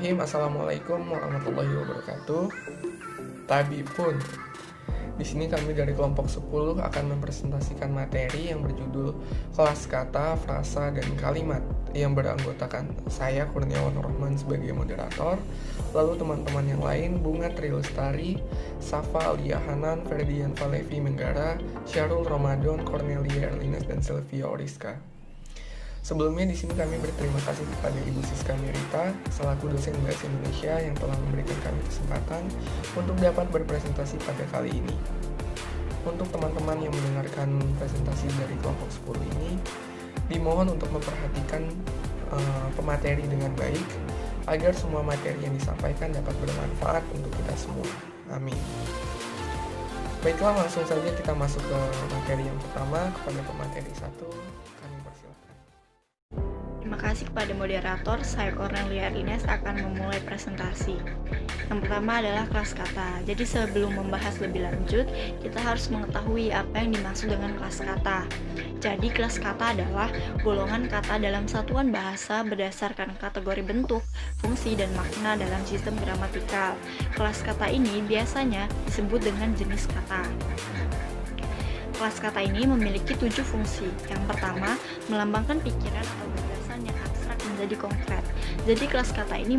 Bismillahirrahmanirrahim. Assalamualaikum warahmatullahi wabarakatuh. Tabipun. Di sini kami dari kelompok 10 akan mempresentasikan materi yang berjudul kelas kata, frasa, dan kalimat yang beranggotakan saya Kurniawan Rahman sebagai moderator, lalu teman-teman yang lain Bunga Trilestari, Safa Alia Hanan, Ferdian Valevi Menggara, Syarul Ramadan, Cornelia Erlinas, dan Sylvia Oriska. Sebelumnya di sini kami berterima kasih kepada Ibu Siska Mirita selaku dosen bahasa Indonesia yang telah memberikan kami kesempatan untuk dapat berpresentasi pada kali ini. Untuk teman-teman yang mendengarkan presentasi dari kelompok 10 ini, dimohon untuk memperhatikan pemateri dengan baik agar semua materi yang disampaikan dapat bermanfaat untuk kita semua. Amin. Baiklah, langsung saja kita masuk ke materi yang pertama kepada pemateri 1. Kami persilakan. Terima kasih kepada moderator, saya Cornelia Erlinas akan memulai presentasi. Yang pertama adalah kelas kata. Jadi sebelum membahas lebih lanjut, kita harus mengetahui apa yang dimaksud dengan kelas kata. Jadi kelas kata adalah golongan kata dalam satuan bahasa berdasarkan kategori bentuk, fungsi, dan makna dalam sistem gramatikal. Kelas kata ini biasanya disebut dengan jenis kata. Kelas kata ini memiliki 7 fungsi. Yang pertama, melambangkan pikiran atau gagasan yang abstrak menjadi konkret. Jadi kelas kata ini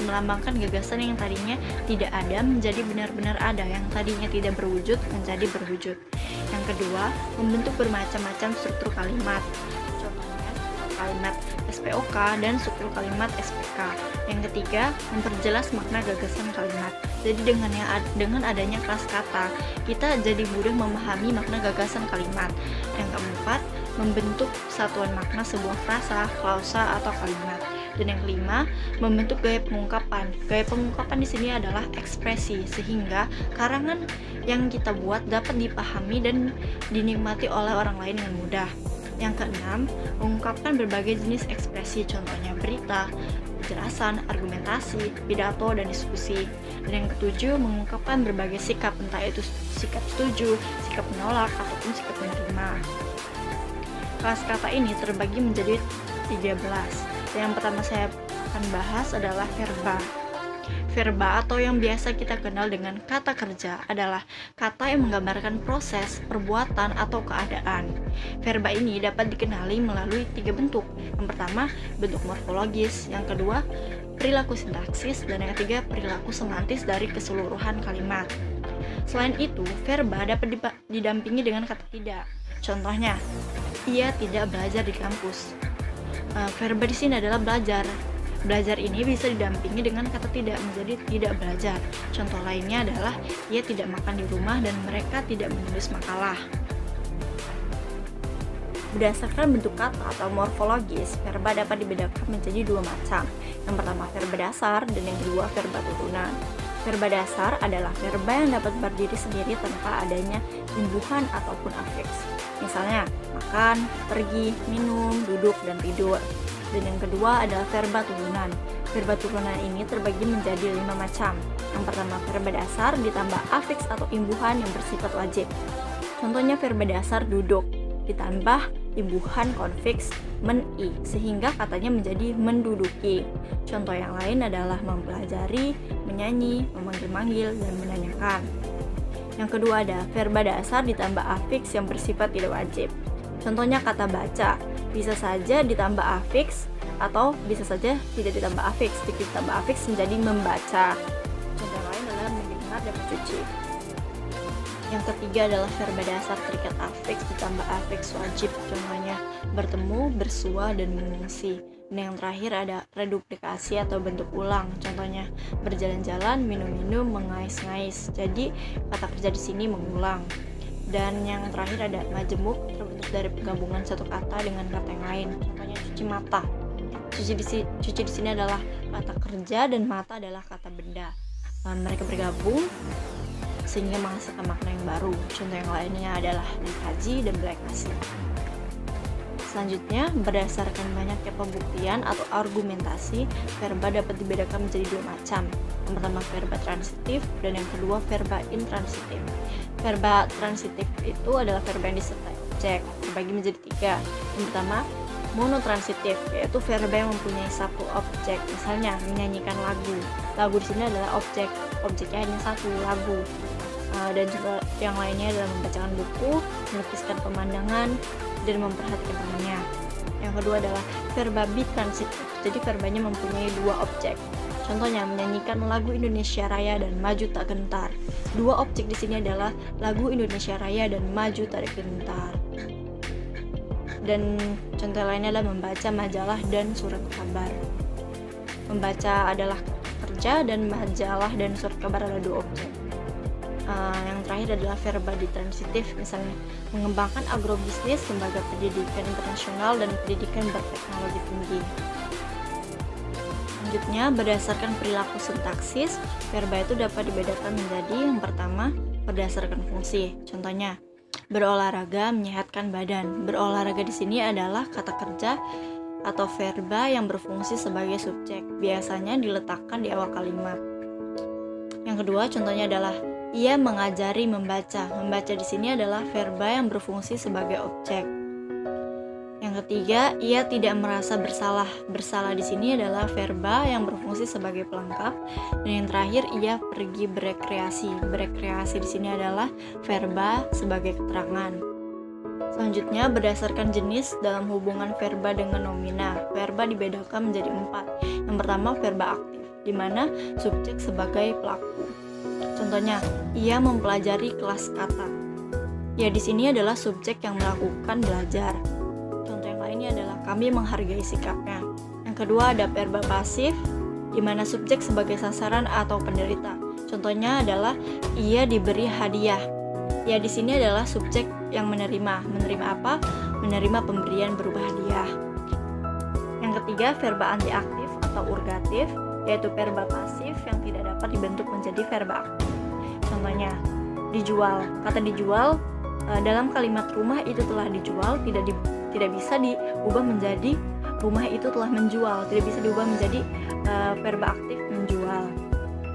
melambangkan gagasan yang tadinya tidak ada menjadi benar-benar ada, yang tadinya tidak berwujud menjadi berwujud. Yang kedua, membentuk bermacam-macam struktur kalimat. Contohnya, struktur kalimat SPOK dan struktur kalimat SPK. Yang ketiga, memperjelas makna gagasan kalimat. Jadi dengan adanya kelas kata, kita jadi mudah memahami makna gagasan kalimat. Yang keempat, membentuk satuan makna sebuah frasa, klausa, atau kalimat. Dan yang kelima, membentuk gaya pengungkapan. Gaya pengungkapan di sini adalah ekspresi, sehingga karangan yang kita buat dapat dipahami dan dinikmati oleh orang lain dengan mudah. Yang keenam, mengungkapkan berbagai jenis ekspresi, contohnya berita, penjelasan, argumentasi, pidato, dan diskusi. Dan yang ketujuh, mengungkapkan berbagai sikap, entah itu sikap setuju, sikap menolak, ataupun sikap menerima. Kelas kata ini terbagi menjadi 13. Yang pertama saya akan bahas adalah verba. Verba atau yang biasa kita kenal dengan kata kerja adalah kata yang menggambarkan proses, perbuatan, atau keadaan. Verba ini dapat dikenali melalui 3 bentuk. Yang pertama, bentuk morfologis. Yang kedua, perilaku sintaksis. Dan yang ketiga, perilaku semantis dari keseluruhan kalimat. Selain itu, verba dapat didampingi dengan kata tidak. Contohnya, ia tidak belajar di kampus. Verba di sini adalah belajar. Belajar ini bisa didampingi dengan kata tidak menjadi tidak belajar. Contoh lainnya adalah ia tidak makan di rumah dan mereka tidak menulis makalah. Berdasarkan bentuk kata atau morfologis, verba dapat dibedakan menjadi 2 macam. Yang pertama verba dasar dan yang kedua verba turunan. Verba dasar adalah verba yang dapat berdiri sendiri tanpa adanya imbuhan ataupun afiks. Misalnya, makan, pergi, minum, duduk, dan tidur. Dan yang kedua adalah verba turunan. Verba turunan ini terbagi menjadi 5 macam. Yang pertama verba dasar ditambah afiks atau imbuhan yang bersifat wajib. Contohnya verba dasar duduk ditambah imbuhan konfiks men-i sehingga katanya menjadi menduduki. Contoh yang lain adalah mempelajari, menyanyi, memanggil-manggil, dan menanyakan. Yang kedua ada verba dasar ditambah afiks yang bersifat tidak wajib. Contohnya kata baca, bisa saja ditambah afiks atau bisa saja tidak ditambah afiks. Jika ditambah afiks menjadi membaca. Contoh lain adalah mendengar dan mencuci. Yang ketiga adalah verba dasar terikat afiks ditambah afiks wajib. Contohnya bertemu, bersua, dan mengungsi. Dan yang terakhir ada reduplikasi atau bentuk ulang. Contohnya berjalan-jalan, minum-minum, mengais-ngais. Jadi kata kerja di sini mengulang. Dan yang terakhir ada majemuk, terbentuk dari penggabungan satu kata dengan kata yang lain. Contohnya cuci mata. Cuci di sini adalah kata kerja dan mata adalah kata benda. Mereka bergabung sehingga menghasilkan makna yang baru. Contoh yang lainnya adalah dikaji dan berekasi. Selanjutnya, berdasarkan banyaknya pembuktian atau argumentasi, verba dapat dibedakan menjadi 2 macam. Yang pertama verba transitif dan yang kedua verba intransitif. Verba transitif itu adalah verba yang disertai objek, terbagi menjadi 3. Yang pertama, monotransitif, yaitu verba yang mempunyai satu objek. Misalnya menyanyikan lagu. Lagu di sini adalah objek, objeknya hanya satu, lagu. Dan juga yang lainnya adalah membacakan buku, melukiskan pemandangan, dan memperhatikan temannya. Yang kedua adalah verba bitransitif. Jadi verbanya mempunyai dua objek. Contohnya menyanyikan lagu Indonesia Raya dan Maju Tak Gentar. Dua objek di sini adalah lagu Indonesia Raya dan Maju Tak Gentar. Dan contoh lainnya adalah membaca majalah dan surat kabar. Membaca adalah kerja dan majalah dan surat kabar adalah dua objek. Yang terakhir adalah verba ditransitif, misalnya mengembangkan agrobisnis, lembaga pendidikan internasional, dan pendidikan berteknologi tinggi. Selanjutnya, berdasarkan perilaku sintaksis, verba itu dapat dibedakan menjadi yang pertama, berdasarkan fungsi. Contohnya, berolahraga menyehatkan badan. Berolahraga di sini adalah kata kerja atau verba yang berfungsi sebagai subjek. Biasanya diletakkan di awal kalimat. Yang kedua, contohnya adalah ia mengajari membaca. Membaca di sini adalah verba yang berfungsi sebagai objek. Yang ketiga, ia tidak merasa bersalah. Bersalah di sini adalah verba yang berfungsi sebagai pelengkap. Dan yang terakhir, ia pergi berekreasi. Berekreasi di sini adalah verba sebagai keterangan. Selanjutnya, berdasarkan jenis dalam hubungan verba dengan nomina, verba dibedakan menjadi 4. Yang pertama, verba aktif, di mana subjek sebagai pelaku. Contohnya, ia mempelajari kelas kata. Ya, di sini adalah subjek yang melakukan belajar. Contoh yang lainnya adalah kami menghargai sikapnya. Yang kedua ada verba pasif, di mana subjek sebagai sasaran atau penderita. Contohnya adalah ia diberi hadiah. Ya, di sini adalah subjek yang menerima. Menerima apa? Menerima pemberian berupa hadiah. Yang ketiga, verba antiaktif atau urgatif, yaitu verba pasif yang tidak dapat dibentuk menjadi verba aktif. Contohnya, dijual. Kata dijual dalam kalimat rumah itu telah dijual tidak bisa diubah menjadi rumah itu telah menjual, tidak bisa diubah menjadi verba aktif menjual.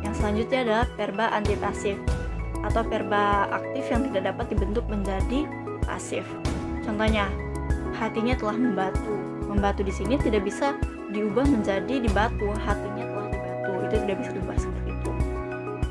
Yang selanjutnya adalah verba antipasif atau verba aktif yang tidak dapat dibentuk menjadi pasif. Contohnya, hatinya telah membatu. Membatu di sini tidak bisa diubah menjadi dibatu, hatinya telah dibatu. Itu tidak bisa diubah seperti itu.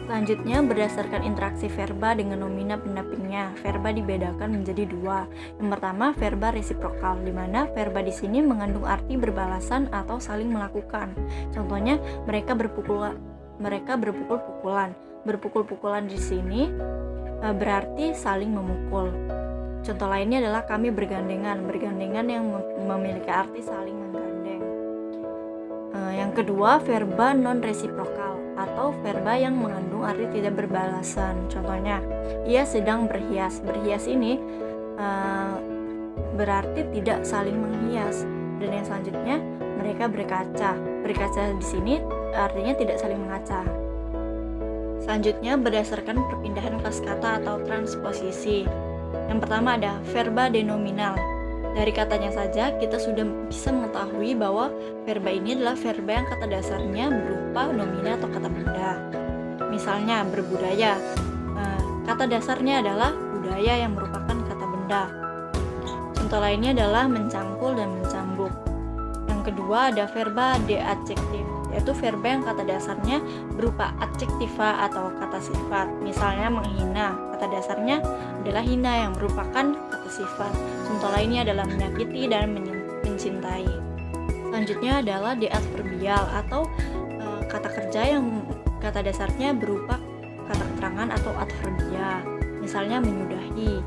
Selanjutnya, berdasarkan interaksi verba dengan nomina pendampingnya, verba dibedakan menjadi 2. Yang pertama, verba resiprokal, di mana verba di sini mengandung arti berbalasan atau saling melakukan. Contohnya, mereka berpukul-pukulan. Berpukul-pukulan di sini berarti saling memukul. Contoh lainnya adalah kami bergandengan. Bergandengan yang memiliki arti saling menggandeng. Yang kedua, verba non-resiprokal atau verba yang mengandung arti tidak berbalasan. Contohnya, ia sedang berhias. Berhias ini berarti tidak saling menghias. Dan yang selanjutnya, mereka berkaca. Berkaca di sini artinya tidak saling mengaca. Selanjutnya, berdasarkan perpindahan kelas kata atau transposisi. Yang pertama ada verba denominal. Dari katanya saja kita sudah bisa mengetahui bahwa verba ini adalah verba yang kata dasarnya berupa nomina atau kata benda. Misalnya berbudaya, kata dasarnya adalah budaya yang merupakan kata benda. Contoh lainnya adalah mencangkul dan mencambuk. Yang kedua ada verba deadjektif, yaitu verba yang kata dasarnya berupa adjektiva atau kata sifat. Misalnya menghina, kata dasarnya adalah hina yang merupakan kata sifat. Contoh lainnya adalah menyakiti dan mencintai. Selanjutnya adalah deadverbial atau kata kerja yang kata dasarnya berupa kata keterangan atau adverbia. Misalnya menyudahi,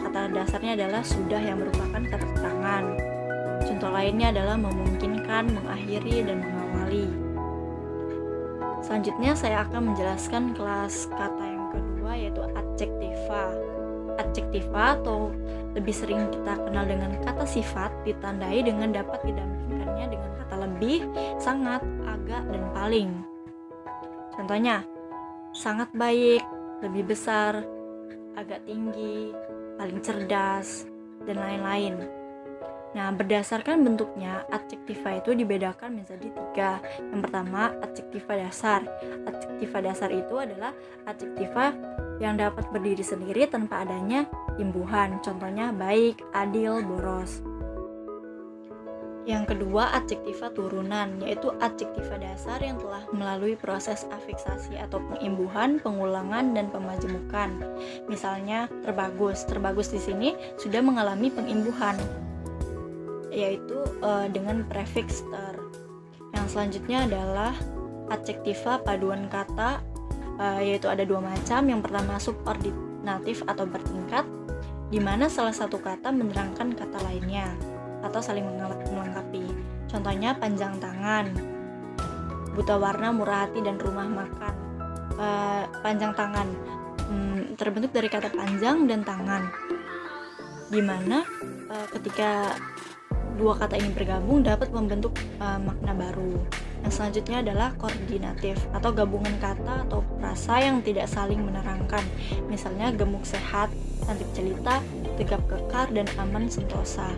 kata dasarnya adalah sudah yang merupakan kata keterangan. Contoh lainnya adalah memungkinkan, mengakhiri, dan mengawali. Selanjutnya saya akan menjelaskan kelas kata yang kedua, yaitu adjektiva. Adjektiva atau lebih sering kita kenal dengan kata sifat ditandai dengan dapat didampingkannya dengan kata lebih, sangat, agak, dan paling. Contohnya, sangat baik, lebih besar, agak tinggi, paling cerdas, dan lain-lain. Nah, berdasarkan bentuknya, adjektiva itu dibedakan menjadi 3. Yang pertama, adjektiva dasar. Adjektiva dasar itu adalah adjektiva yang dapat berdiri sendiri tanpa adanya imbuhan. Contohnya baik, adil, boros. Yang kedua, adjektiva turunan, yaitu adjektiva dasar yang telah melalui proses afiksasi atau pengimbuhan, pengulangan, dan pemajemukan. Misalnya, terbagus. Terbagus di sini sudah mengalami pengimbuhan, yaitu dengan prefiks ter. Yang selanjutnya adalah adjektiva paduan kata, yaitu ada dua macam. Yang pertama subordinatif atau bertingkat, di mana salah satu kata menerangkan kata lainnya atau saling melengkapi. Contohnya panjang tangan, buta warna, murah hati, dan rumah makan. Panjang tangan terbentuk dari kata panjang dan tangan, di mana ketika dua kata ini bergabung dapat membentuk makna baru. Yang selanjutnya adalah koordinatif atau gabungan kata atau frasa yang tidak saling menerangkan. Misalnya gemuk sehat, cantik jelita, tegap kekar, dan aman sentosa.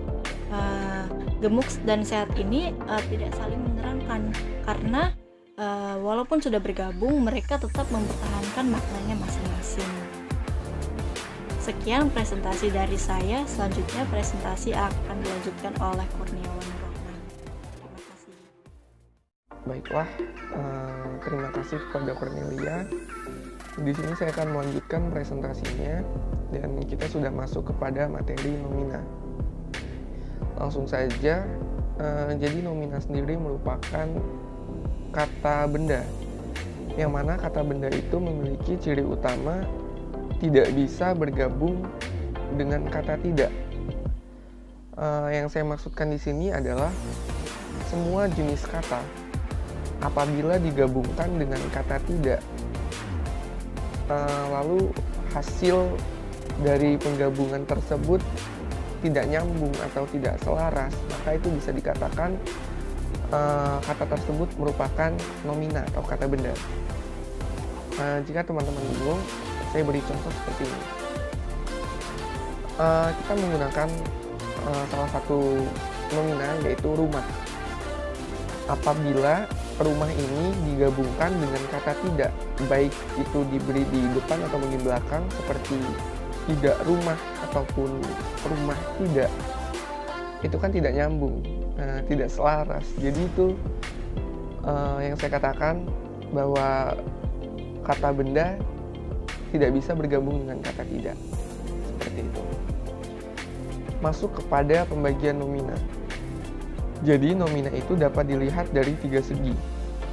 Gemuk dan sehat ini tidak saling menerangkan karena walaupun sudah bergabung, mereka tetap mempertahankan maknanya masing-masing. Sekian presentasi dari saya. Selanjutnya presentasi akan dilanjutkan oleh Kurniawan Rohman. Terima kasih. Baiklah, terima kasih kepada Cornelia. Di sini saya akan melanjutkan presentasinya dan kita sudah masuk kepada materi nomina. Langsung saja, jadi nomina sendiri merupakan kata benda, yang mana kata benda itu memiliki ciri utama tidak bisa bergabung dengan kata tidak. Yang saya maksudkan di sini adalah semua jenis kata apabila digabungkan dengan kata tidak, lalu hasil dari penggabungan tersebut tidak nyambung atau tidak selaras, maka itu bisa dikatakan kata tersebut merupakan nomina atau kata benda. Jika teman-teman bingung, saya beri contoh seperti ini. Kita menggunakan salah satu nomina, yaitu rumah. Apabila rumah ini digabungkan dengan kata tidak, baik itu diberi di depan atau di belakang, seperti tidak rumah ataupun rumah tidak, itu kan tidak nyambung, tidak selaras. Jadi itu yang saya katakan bahwa kata benda tidak bisa bergabung dengan kata tidak, seperti itu. Masuk kepada pembagian nomina. Jadi nomina itu dapat dilihat dari 3 segi.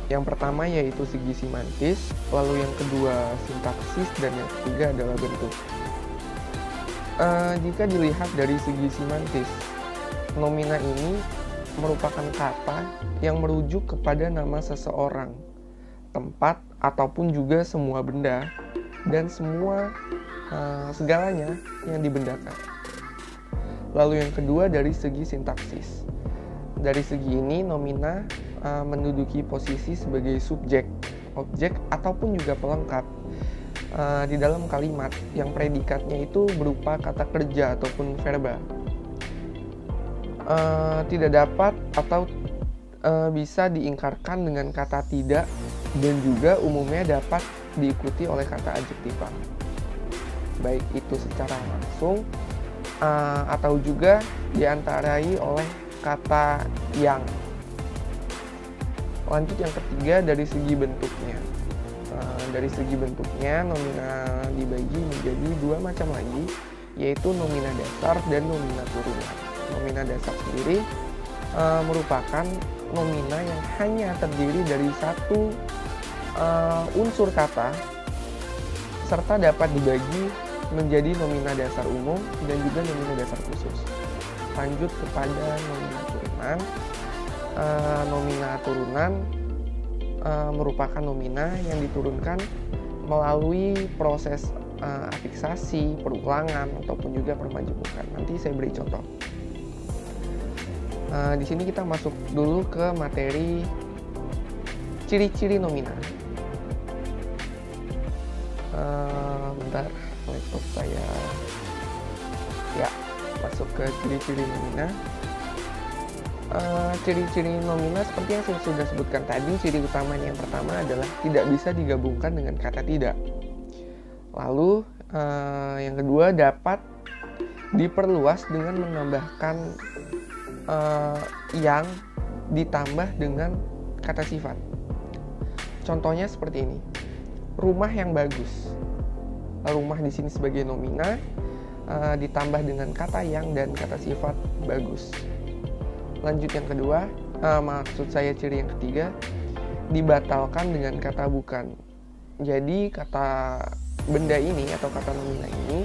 Yang pertama yaitu segi simantis, lalu yang kedua sintaksis, dan yang ketiga adalah bentuk. Jika dilihat dari segi simantis, nomina ini merupakan kata yang merujuk kepada nama seseorang, tempat, ataupun juga semua benda, dan semua segalanya yang dibendakan. Lalu yang kedua dari segi sintaksis. Dari segi ini nomina menduduki posisi sebagai subjek, objek, ataupun juga pelengkap di dalam kalimat yang predikatnya itu berupa kata kerja ataupun verba. Tidak dapat atau bisa diingkarkan dengan kata tidak, dan juga umumnya dapat diikuti oleh kata adjektiva, baik itu secara langsung atau juga diantarai oleh kata yang. Lanjut yang ketiga dari segi bentuknya. Dari segi bentuknya nomina dibagi menjadi 2 macam lagi, yaitu nomina dasar dan nomina turunan. Nomina dasar sendiri merupakan nomina yang hanya terdiri dari satu unsur kata, serta dapat dibagi menjadi nomina dasar umum dan juga nomina dasar khusus. Lanjut kepada nomina turunan. Nomina turunan merupakan nomina yang diturunkan melalui proses afiksasi, perulangan, ataupun juga permajemukan. Nanti saya beri contoh. Di sini kita masuk dulu ke materi ciri-ciri nomina. Bentar, laptop saya. Ya, masuk ke ciri-ciri nomina. Ciri-ciri nomina seperti yang saya sudah sebutkan tadi, ciri utamanya yang pertama adalah tidak bisa digabungkan dengan kata tidak. Lalu yang kedua dapat diperluas dengan menambahkan yang ditambah dengan kata sifat. Contohnya seperti ini. Rumah yang bagus. Rumah di sini sebagai nomina ditambah dengan kata yang dan kata sifat bagus. Lanjut yang kedua, maksud saya ciri yang ketiga, dibatalkan dengan kata bukan. Jadi kata benda ini atau kata nomina ini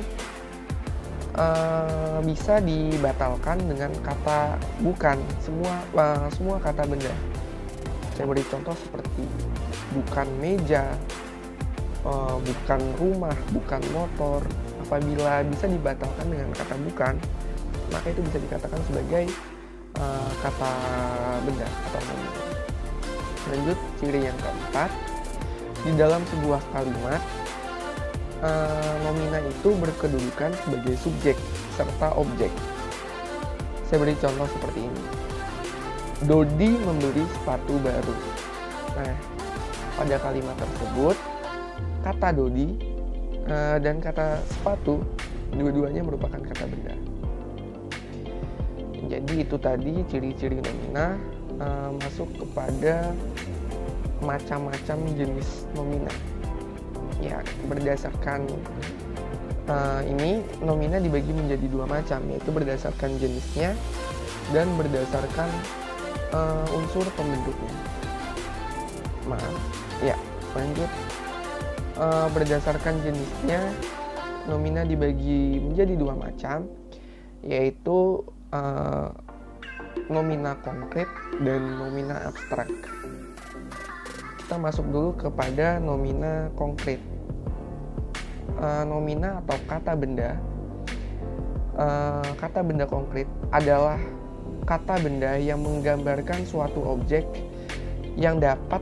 bisa dibatalkan dengan kata bukan. Semua kata benda. Saya beri contoh seperti bukan meja, bukan rumah, bukan motor. Apabila bisa dibatalkan dengan kata bukan, maka itu bisa dikatakan sebagai kata benda atau nomina. Lanjut, ciri yang keempat, di dalam sebuah kalimat nomina itu berkedudukan sebagai subjek serta objek. Saya beri contoh seperti ini. Dodi membeli sepatu baru. Nah, pada kalimat tersebut kata Dodi dan kata sepatu dua-duanya merupakan kata benda. Jadi itu tadi ciri-ciri nomina masuk kepada macam-macam jenis nomina. Ya, berdasarkan ini nomina dibagi menjadi dua macam, yaitu berdasarkan jenisnya dan berdasarkan unsur pembentuknya. Lanjut. Berdasarkan jenisnya, nomina dibagi menjadi dua macam, yaitu nomina konkret dan nomina abstrak. Kita masuk dulu kepada nomina konkret. Nomina atau kata benda konkret adalah kata benda yang menggambarkan suatu objek yang dapat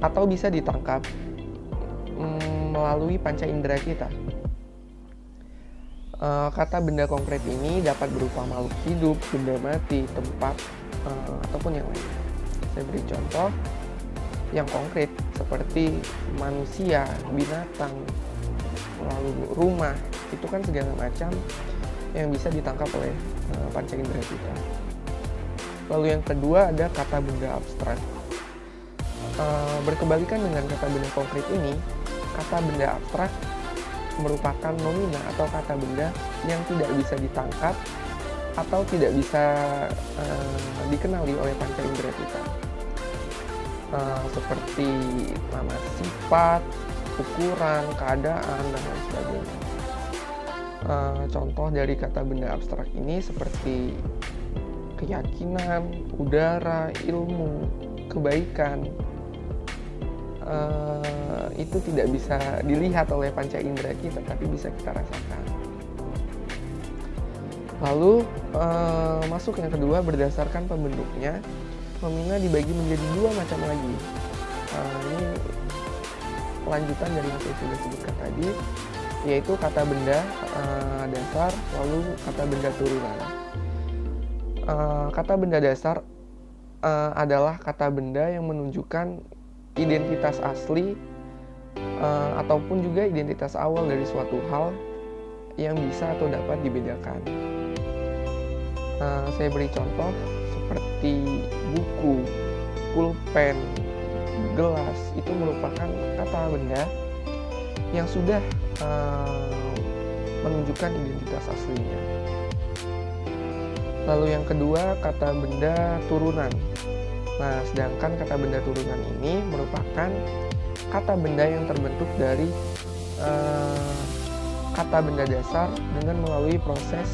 atau bisa ditangkap melalui panca indera kita. Kata benda konkret ini dapat berupa makhluk hidup, benda mati, tempat, ataupun yang lain. Saya beri contoh yang konkret seperti manusia, binatang, lalu rumah. Itu kan segala macam yang bisa ditangkap oleh panca indera kita. Lalu yang kedua ada kata benda abstrak. Berkebalikan dengan kata benda konkret ini, kata benda abstrak merupakan nomina atau kata benda yang tidak bisa ditangkap atau tidak bisa dikenali oleh panca indera kita. Seperti nama sifat, ukuran, keadaan, dan lain sebagainya. Contoh dari kata benda abstrak ini seperti keyakinan, udara, ilmu, kebaikan. Itu tidak bisa dilihat oleh panca indera kita, tapi bisa kita rasakan. Lalu masuk yang kedua, berdasarkan pembentuknya, nomina dibagi menjadi dua macam lagi. Ini lanjutan dari yang saya sudah sebutkan tadi, yaitu kata benda dasar, lalu kata benda turunan. Kata benda dasar adalah kata benda yang menunjukkan identitas asli ataupun juga identitas awal dari suatu hal yang bisa atau dapat dibedakan. Saya beri contoh seperti buku, pulpen, gelas. Itu merupakan kata benda yang sudah menunjukkan identitas aslinya. Lalu yang kedua, kata benda turunan. Nah, sedangkan kata benda turunan ini merupakan kata benda yang terbentuk dari kata benda dasar dengan melalui proses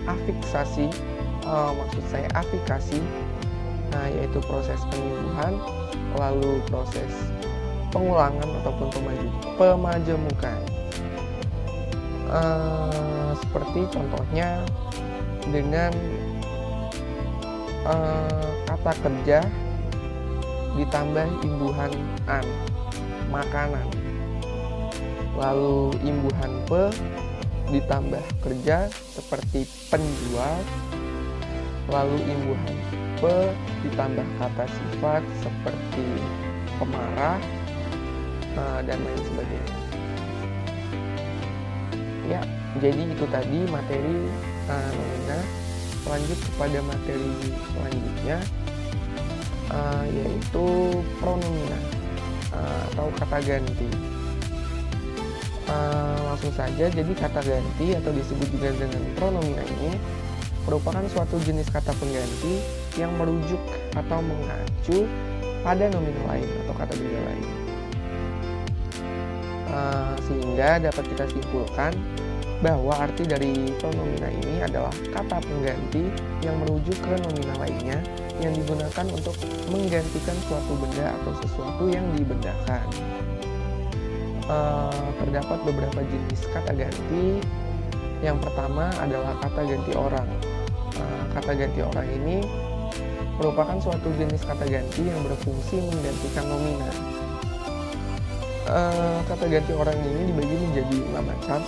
afiksasi, afikasi, yaitu proses penyembuhan, lalu proses pengulangan ataupun pemajemukan. Seperti contohnya dengan kata kerja ditambah imbuhan an, makanan. Lalu imbuhan pe ditambah kerja seperti penjual. Lalu imbuhan pe ditambah kata sifat seperti pemarah, dan lain sebagainya. Ya, jadi itu tadi materi nomina. lanjut kepada materi selanjutnya, yaitu pronomina atau kata ganti. Langsung saja, jadi kata ganti atau disebut juga dengan pronomina ini merupakan suatu jenis kata pengganti yang merujuk atau mengacu pada nominal lain atau kata benda lain. Sehingga dapat kita simpulkan bahwa arti dari pronomina ini adalah kata pengganti yang merujuk ke nominal lainnya yang digunakan untuk menggantikan suatu benda atau sesuatu yang dibendakan. Terdapat beberapa jenis kata ganti. Yang pertama adalah kata ganti orang. Kata ganti orang ini merupakan suatu jenis kata ganti yang berfungsi menggantikan nomina. Kata ganti orang ini dibagi menjadi 5 macam.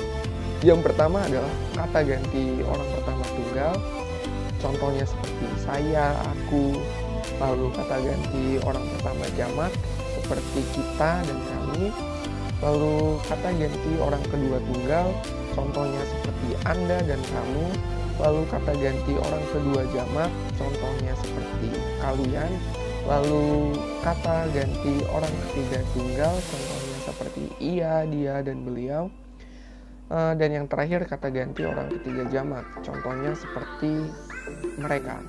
Yang pertama adalah kata ganti orang pertama tunggal, contohnya seperti saya, aku. Lalu kata ganti orang pertama jamak seperti kita dan kami. Lalu kata ganti orang kedua tunggal, contohnya seperti Anda dan kamu. Lalu kata ganti orang kedua jamak, contohnya seperti kalian. Lalu kata ganti orang ketiga tunggal, contohnya seperti ia, dia, dan beliau. Dan yang terakhir kata ganti orang ketiga jamak, contohnya seperti mereka.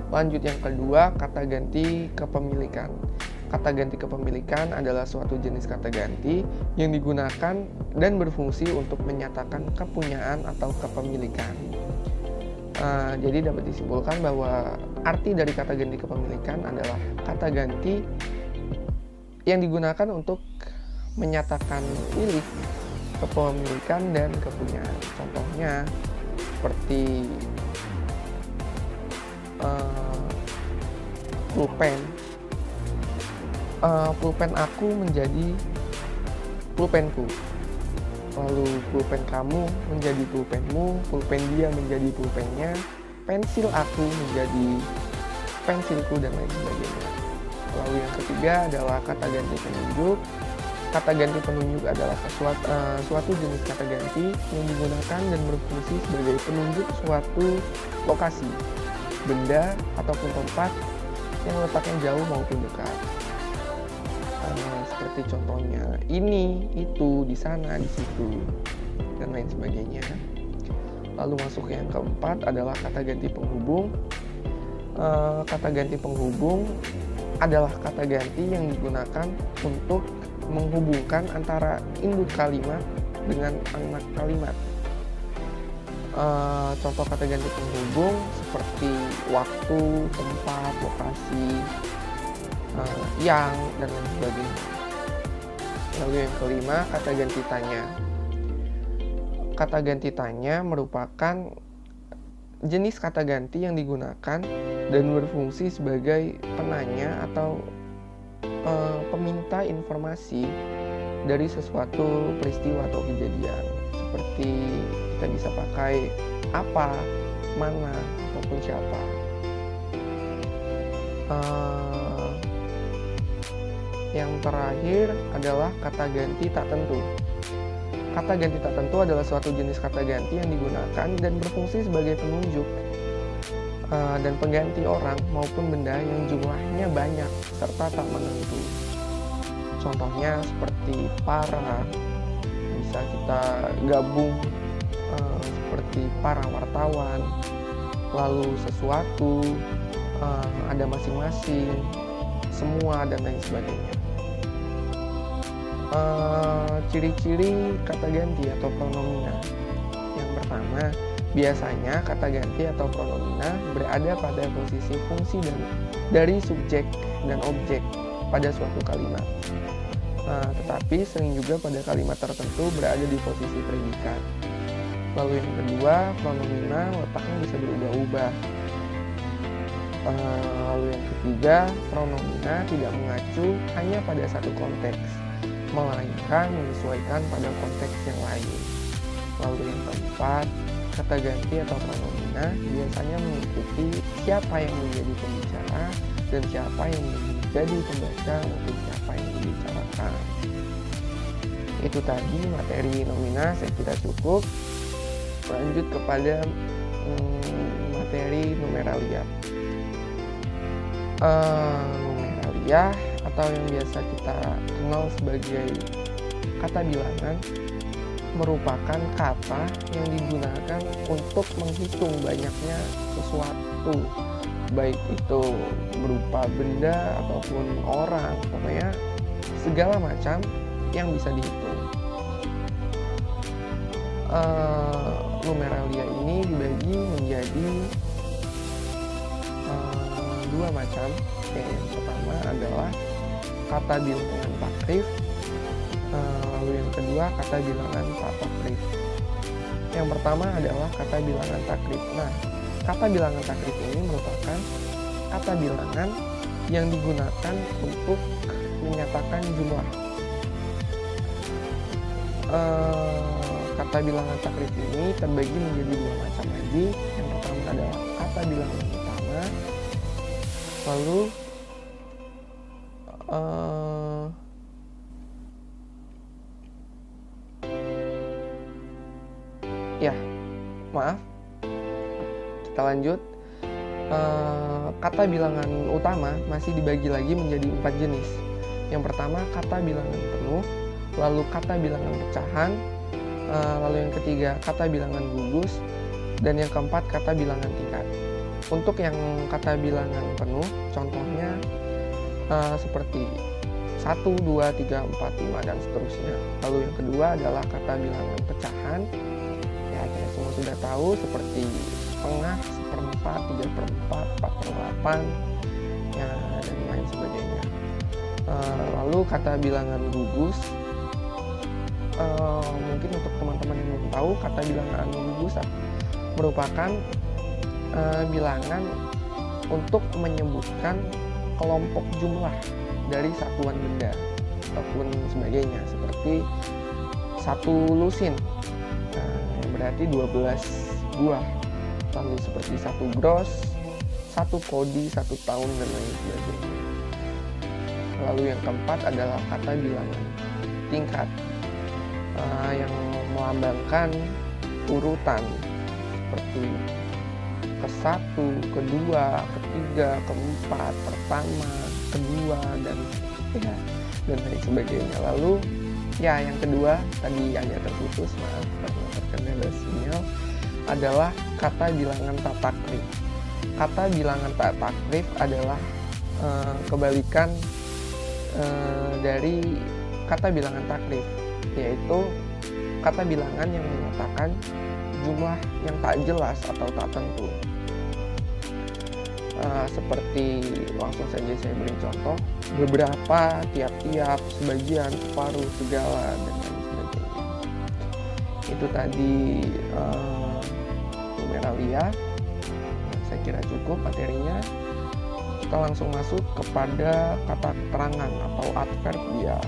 Lanjut yang kedua, kata ganti kepemilikan. Kata ganti kepemilikan adalah suatu jenis kata ganti yang digunakan dan berfungsi untuk menyatakan kepunyaan atau kepemilikan. Jadi dapat disimpulkan bahwa arti dari kata ganti kepemilikan adalah kata ganti yang digunakan untuk menyatakan milik, kepemilikan, dan kepunyaan. Contohnya seperti pulpen. Pulpen aku menjadi pulpenku. Lalu pulpen kamu menjadi pulpenmu, pulpen dia menjadi pulpennya, pensil aku menjadi pensilku, dan lain sebagainya. Lalu yang ketiga adalah kata ganti penunjuk. Kata ganti penunjuk adalah suatu jenis kata ganti yang digunakan dan berfungsi sebagai penunjuk suatu lokasi, benda, ataupun tempat yang letaknya jauh maupun dekat. Seperti contohnya ini, itu, di sana, di situ, dan lain sebagainya. Lalu masuk yang keempat adalah kata ganti penghubung. Kata ganti penghubung adalah kata ganti yang digunakan untuk menghubungkan antara induk kalimat dengan anak kalimat. Contoh kata ganti penghubung seperti waktu, tempat, lokasi, yang, dan lain sebagainya. Lalu yang kelima, kata ganti tanya. Kata ganti tanya merupakan jenis kata ganti yang digunakan dan berfungsi sebagai penanya atau peminta informasi dari sesuatu peristiwa atau kejadian. Seperti kita bisa pakai apa, mana, ataupun siapa. Yang terakhir adalah kata ganti tak tentu. Kata ganti tak tentu adalah suatu jenis kata ganti yang digunakan dan berfungsi sebagai penunjuk dan pengganti orang maupun benda yang jumlahnya banyak serta tak menentu. Contohnya seperti para, bisa kita gabung seperti para wartawan. Lalu sesuatu, ada masing-masing, semua, dan lain sebagainya. Ciri-ciri kata ganti atau pronomina. Yang pertama, biasanya kata ganti atau pronomina berada pada posisi fungsi dari subjek dan objek pada suatu kalimat. Tetapi sering juga pada kalimat tertentu berada di posisi predikat. Lalu yang kedua, pronomina letaknya bisa berubah-ubah. Lalu yang ketiga, pronomina tidak mengacu hanya pada satu konteks, melainkan menyesuaikan pada konteks yang lain. Lalu yang keempat, kata ganti atau pronomina biasanya mengikuti siapa yang menjadi pembicara dan siapa yang menjadi pembaca maupun siapa yang dibicarakan. Itu tadi materi nomina, saya kira cukup. Lanjut kepada materi numeralia. Numeralia atau yang biasa kita kenal sebagai kata bilangan merupakan kata yang digunakan untuk menghitung banyaknya sesuatu, baik itu berupa benda ataupun orang, pokoknya segala macam yang bisa dihitung. Numeralia ini dibagi menjadi dua macam. Yang pertama adalah kata bilangan takrif, lalu yang kedua kata bilangan tatakrif. Yang pertama adalah kata bilangan takrif. Nah, kata bilangan takrif ini merupakan kata bilangan yang digunakan untuk menyatakan jumlah. Kata bilangan takrif ini terbagi menjadi dua macam lagi. Yang pertama adalah kata bilangan utama, lalu kita lanjut. Kata bilangan utama masih dibagi lagi menjadi 4 jenis. Yang pertama kata bilangan penuh, lalu kata bilangan pecahan, lalu yang ketiga kata bilangan gugus, dan yang keempat kata bilangan tingkat. Untuk yang kata bilangan penuh, contohnya seperti 1, 2, 3, 4, 5, dan seterusnya. Lalu yang kedua adalah kata bilangan pecahan. Ya, kita semua sudah tahu seperti setengah, seperempat, 3/4, 4/8, ya, dan lain sebagainya. Lalu kata bilangan gugus, mungkin untuk teman-teman yang belum tahu, kata bilangan gugus merupakan bilangan untuk menyebutkan kelompok jumlah dari satuan benda ataupun sebagainya, seperti 1 lusin, yang berarti 12 buah, lalu seperti 1 gros, 1 kodi, 1 tahun, dan lain sebagainya. Lalu yang keempat adalah kata bilangan tingkat, yang melambangkan urutan seperti ke-1, ke-2, ke-3, ke-4, pertama, kedua, dan lain sebagainya. Lalu ya yang kedua tadi agak terputus, maaf karena terkendala sinyal, adalah kata bilangan tatakrif. Kata bilangan tatakrif adalah kebalikan dari kata bilangan takrif, yaitu kata bilangan yang menyatakan jumlah yang tak jelas atau tak tentu. Seperti langsung saja saya beri contoh, beberapa, tiap-tiap, sebagian, separuh, segala, dan lain sebagainya. Itu tadi numeralia. Saya kira cukup materinya. Kita langsung masuk kepada kata keterangan atau adverbia.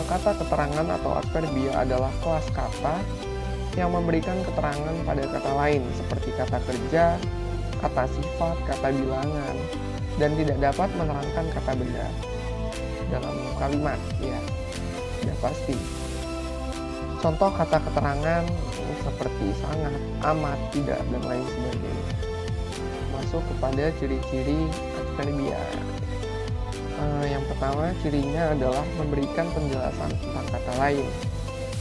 Kata keterangan atau adverbia adalah kelas kata yang memberikan keterangan pada kata lain seperti kata kerja, kata sifat, kata bilangan, dan tidak dapat menerangkan kata benda dalam kalimat. Ya, sudah pasti. Contoh kata keterangan seperti sangat, amat, tidak, dan lain sebagainya. Masuk kepada ciri-ciri adverbia. Yang pertama, cirinya adalah memberikan penjelasan tentang kata lain.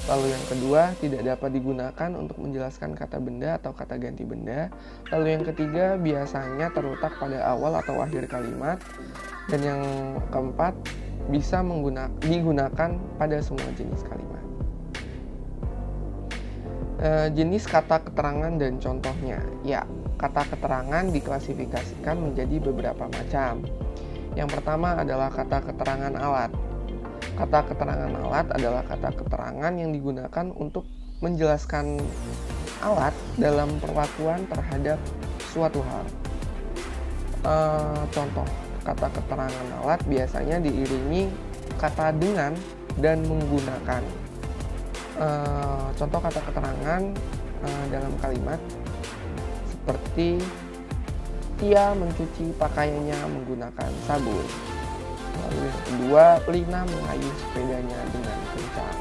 Lalu yang kedua, tidak dapat digunakan untuk menjelaskan kata benda atau kata ganti benda. Lalu yang ketiga, biasanya terletak pada awal atau akhir kalimat. Dan yang keempat, bisa digunakan pada semua jenis kalimat. Jenis kata keterangan dan contohnya. Ya, kata keterangan diklasifikasikan menjadi beberapa macam. Yang pertama adalah kata keterangan alat. Kata keterangan alat adalah kata keterangan yang digunakan untuk menjelaskan alat dalam perlakuan terhadap suatu hal. Contoh kata keterangan alat biasanya diiringi kata dengan dan menggunakan. Contoh kata keterangan dalam kalimat seperti Tia mencuci pakaiannya menggunakan sabun. Lalu yang kedua, Lina mengayuh sepedanya dengan kencang.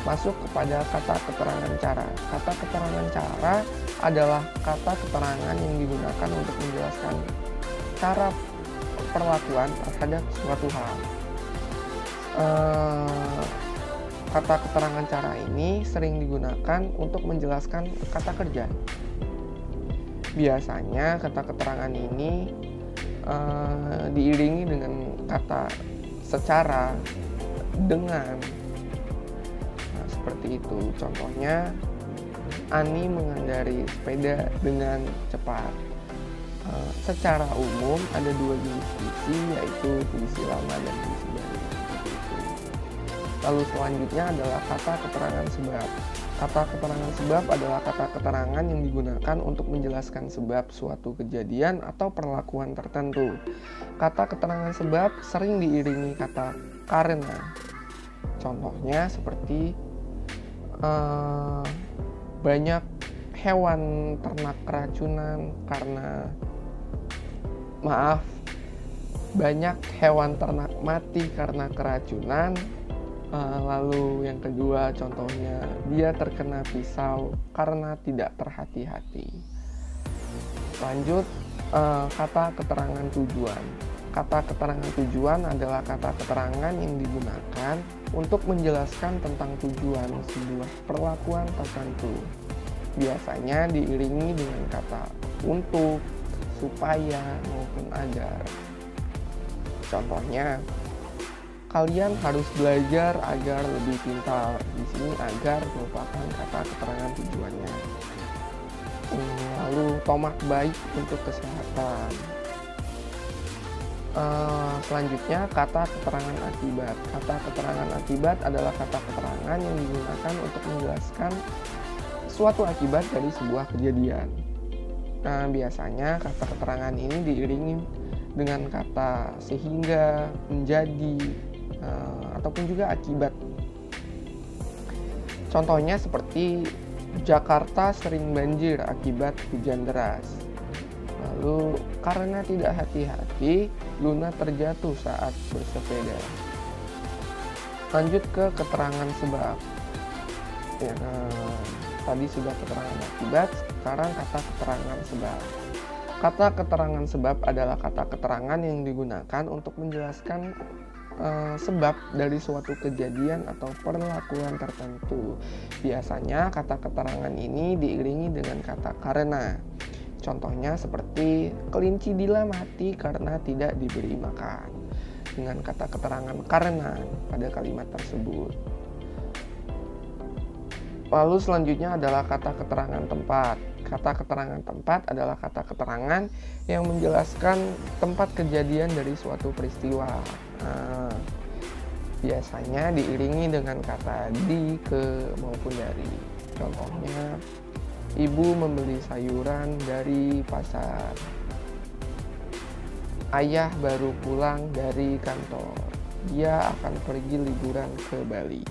Masuk kepada kata keterangan cara. Kata keterangan cara adalah kata keterangan yang digunakan untuk menjelaskan cara perlakuan terhadap suatu hal. Kata keterangan cara ini sering digunakan untuk menjelaskan kata kerja. Biasanya kata keterangan ini diiringi dengan kata secara, dengan. Nah, seperti itu. Contohnya, Ani mengendarai sepeda dengan cepat. Secara umum ada dua jenis puisi, yaitu puisi lama dan puisi baru. Lalu selanjutnya adalah kata keterangan sebab. Kata keterangan sebab adalah kata keterangan yang digunakan untuk menjelaskan sebab suatu kejadian atau perlakuan tertentu. Kata keterangan sebab sering diiringi kata karena. Contohnya seperti banyak hewan ternak keracunan karena banyak hewan ternak mati karena keracunan. Lalu yang kedua contohnya, dia terkena pisau karena tidak terhati-hati. Lanjut, kata keterangan tujuan. Kata keterangan tujuan adalah kata keterangan yang digunakan untuk menjelaskan tentang tujuan sebuah perlakuan tertentu. Biasanya diiringi dengan kata untuk, supaya, maupun agar. Contohnya, kalian harus belajar agar lebih pintar. Di sini agar merupakan kata keterangan tujuannya. Lalu tomat baik untuk kesehatan. Selanjutnya kata keterangan akibat. Kata keterangan akibat adalah kata keterangan yang digunakan untuk menjelaskan suatu akibat dari sebuah kejadian. Biasanya kata keterangan ini diiringi dengan kata sehingga, menjadi, ataupun juga akibat. Contohnya seperti Jakarta sering banjir akibat hujan deras. Lalu karena tidak hati-hati, Luna terjatuh saat bersepeda. Lanjut ke keterangan sebab. Tadi sudah keterangan akibat, sekarang kata keterangan sebab. Kata keterangan sebab adalah kata keterangan yang digunakan untuk menjelaskan sebab dari suatu kejadian atau perlakuan tertentu. Biasanya kata keterangan ini diiringi dengan kata karena. Contohnya seperti kelinci Dila mati karena tidak diberi makan, dengan kata keterangan karena pada kalimat tersebut. Lalu selanjutnya adalah kata keterangan tempat. Kata keterangan tempat adalah kata keterangan yang menjelaskan tempat kejadian dari suatu peristiwa. Biasanya diiringi dengan kata di, ke, maupun dari. Contohnya, ibu membeli sayuran dari pasar. Ayah baru pulang dari kantor. Dia akan pergi liburan ke Bali.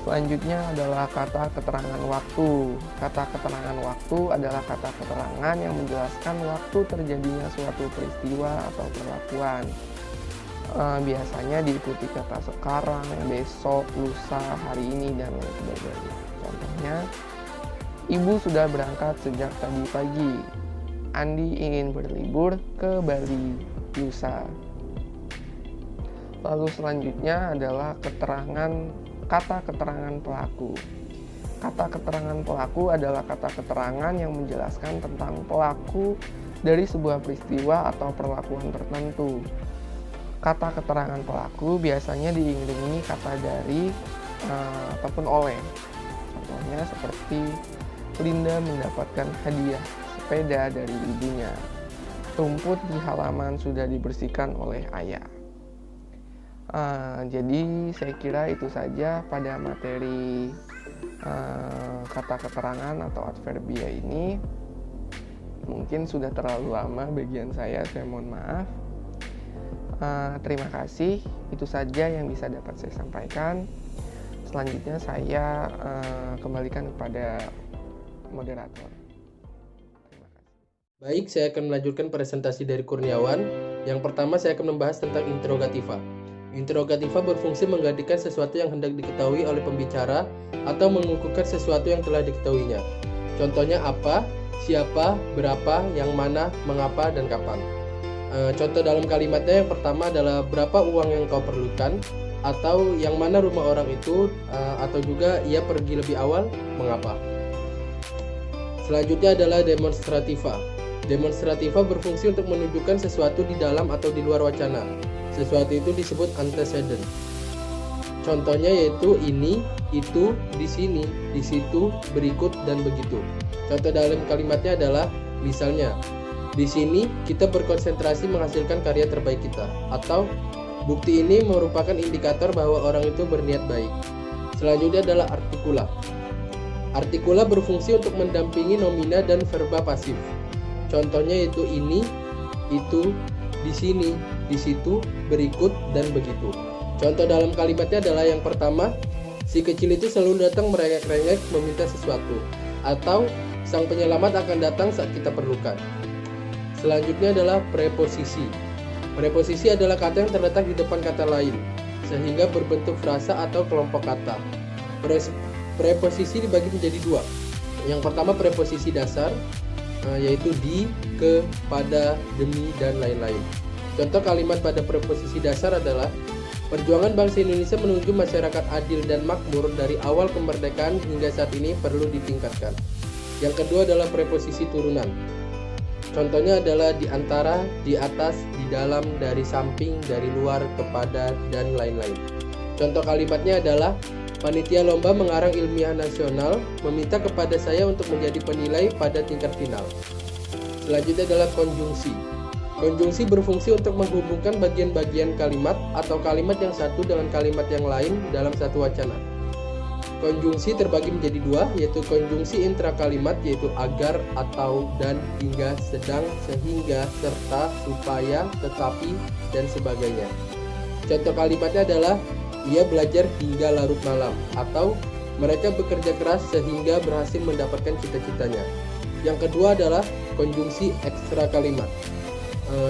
Selanjutnya adalah kata keterangan waktu. Kata keterangan waktu adalah kata keterangan yang menjelaskan waktu terjadinya suatu peristiwa atau perlakuan. Biasanya diikuti kata sekarang, besok, lusa, hari ini, dan lain sebagainya. Contohnya, ibu sudah berangkat sejak tadi pagi. Andi ingin berlibur ke Bali lusa. Lalu selanjutnya adalah kata keterangan pelaku. Kata keterangan pelaku adalah kata keterangan yang menjelaskan tentang pelaku dari sebuah peristiwa atau perlakuan tertentu. Kata keterangan pelaku biasanya diiringi kata dari ataupun oleh. Contohnya seperti Linda mendapatkan hadiah sepeda dari ibunya. Rumput di halaman sudah dibersihkan oleh ayah. Jadi saya kira itu saja pada materi kata keterangan atau adverbia ini. Mungkin sudah terlalu lama bagian saya mohon maaf. Terima kasih, itu saja yang bisa dapat saya sampaikan. Selanjutnya saya kembalikan kepada moderator. Terima kasih. Baik, saya akan melanjutkan presentasi dari Kurniawan. Yang pertama saya akan membahas tentang interrogativa. Interrogativa berfungsi menggantikan sesuatu yang hendak diketahui oleh pembicara atau mengukuhkan sesuatu yang telah diketahuinya. Contohnya apa, siapa, berapa, yang mana, mengapa, dan kapan. Contoh dalam kalimatnya yang pertama adalah berapa uang yang kau perlukan, atau yang mana rumah orang itu, atau juga ia pergi lebih awal, mengapa. Selanjutnya adalah demonstrativa. Demonstrativa berfungsi untuk menunjukkan sesuatu di dalam atau di luar wacana. Sesuatu itu disebut antecedent. Contohnya yaitu ini, itu, di sini, di situ, berikut, dan begitu. Contoh dalam kalimatnya adalah misalnya, di sini kita berkonsentrasi menghasilkan karya terbaik kita, atau bukti ini merupakan indikator bahwa orang itu berniat baik. Selanjutnya adalah artikula. Artikula berfungsi untuk mendampingi nomina dan verba pasif. Contohnya yaitu ini, itu, di sini, di situ, berikut, dan begitu. Contoh dalam kalimatnya adalah yang pertama, si kecil itu selalu datang merengek-rengek meminta sesuatu, atau sang penyelamat akan datang saat kita perlukan. Selanjutnya adalah preposisi. Preposisi adalah kata yang terletak di depan kata lain, sehingga berbentuk frasa atau kelompok kata. Preposisi dibagi menjadi dua. Yang pertama preposisi dasar, yaitu di, ke, pada, demi, dan lain-lain. Contoh kalimat pada preposisi dasar adalah perjuangan bangsa Indonesia menuju masyarakat adil dan makmur dari awal kemerdekaan hingga saat ini perlu ditingkatkan. Yang kedua adalah preposisi turunan. Contohnya adalah di antara, di atas, di dalam, dari samping, dari luar, kepada, dan lain-lain. Contoh kalimatnya adalah panitia lomba mengarang ilmiah nasional meminta kepada saya untuk menjadi penilai pada tingkat final. Selanjutnya adalah konjungsi. Konjungsi berfungsi untuk menghubungkan bagian-bagian kalimat atau kalimat yang satu dengan kalimat yang lain dalam satu wacana. Konjungsi terbagi menjadi dua, yaitu konjungsi intrakalimat, yaitu agar, atau, dan, hingga, sedang, sehingga, serta, supaya, tetapi, dan sebagainya. Contoh kalimatnya adalah ia belajar hingga larut malam, atau mereka bekerja keras sehingga berhasil mendapatkan cita-citanya. Yang kedua adalah konjungsi ekstra kalimat.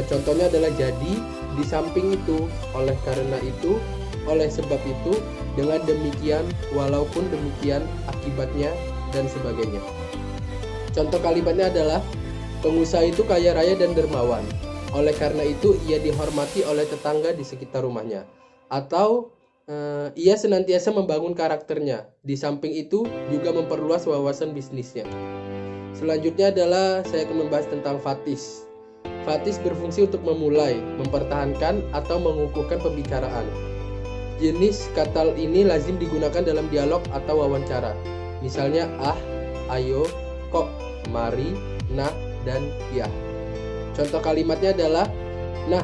Contohnya adalah jadi, di samping itu, oleh karena itu, oleh sebab itu, dengan demikian, walaupun demikian, akibatnya, dan sebagainya. Contoh kalimatnya adalah pengusaha itu kaya raya dan dermawan. Oleh karena itu, ia dihormati oleh tetangga di sekitar rumahnya. Atau ia senantiasa membangun karakternya. Di samping itu juga memperluas wawasan bisnisnya. Selanjutnya adalah saya akan membahas tentang fatis. Fatis berfungsi untuk memulai, mempertahankan, atau mengukuhkan pembicaraan. Jenis kata ini lazim digunakan dalam dialog atau wawancara. Misalnya ayo, kok, mari, nah, dan ya. Contoh kalimatnya adalah nah,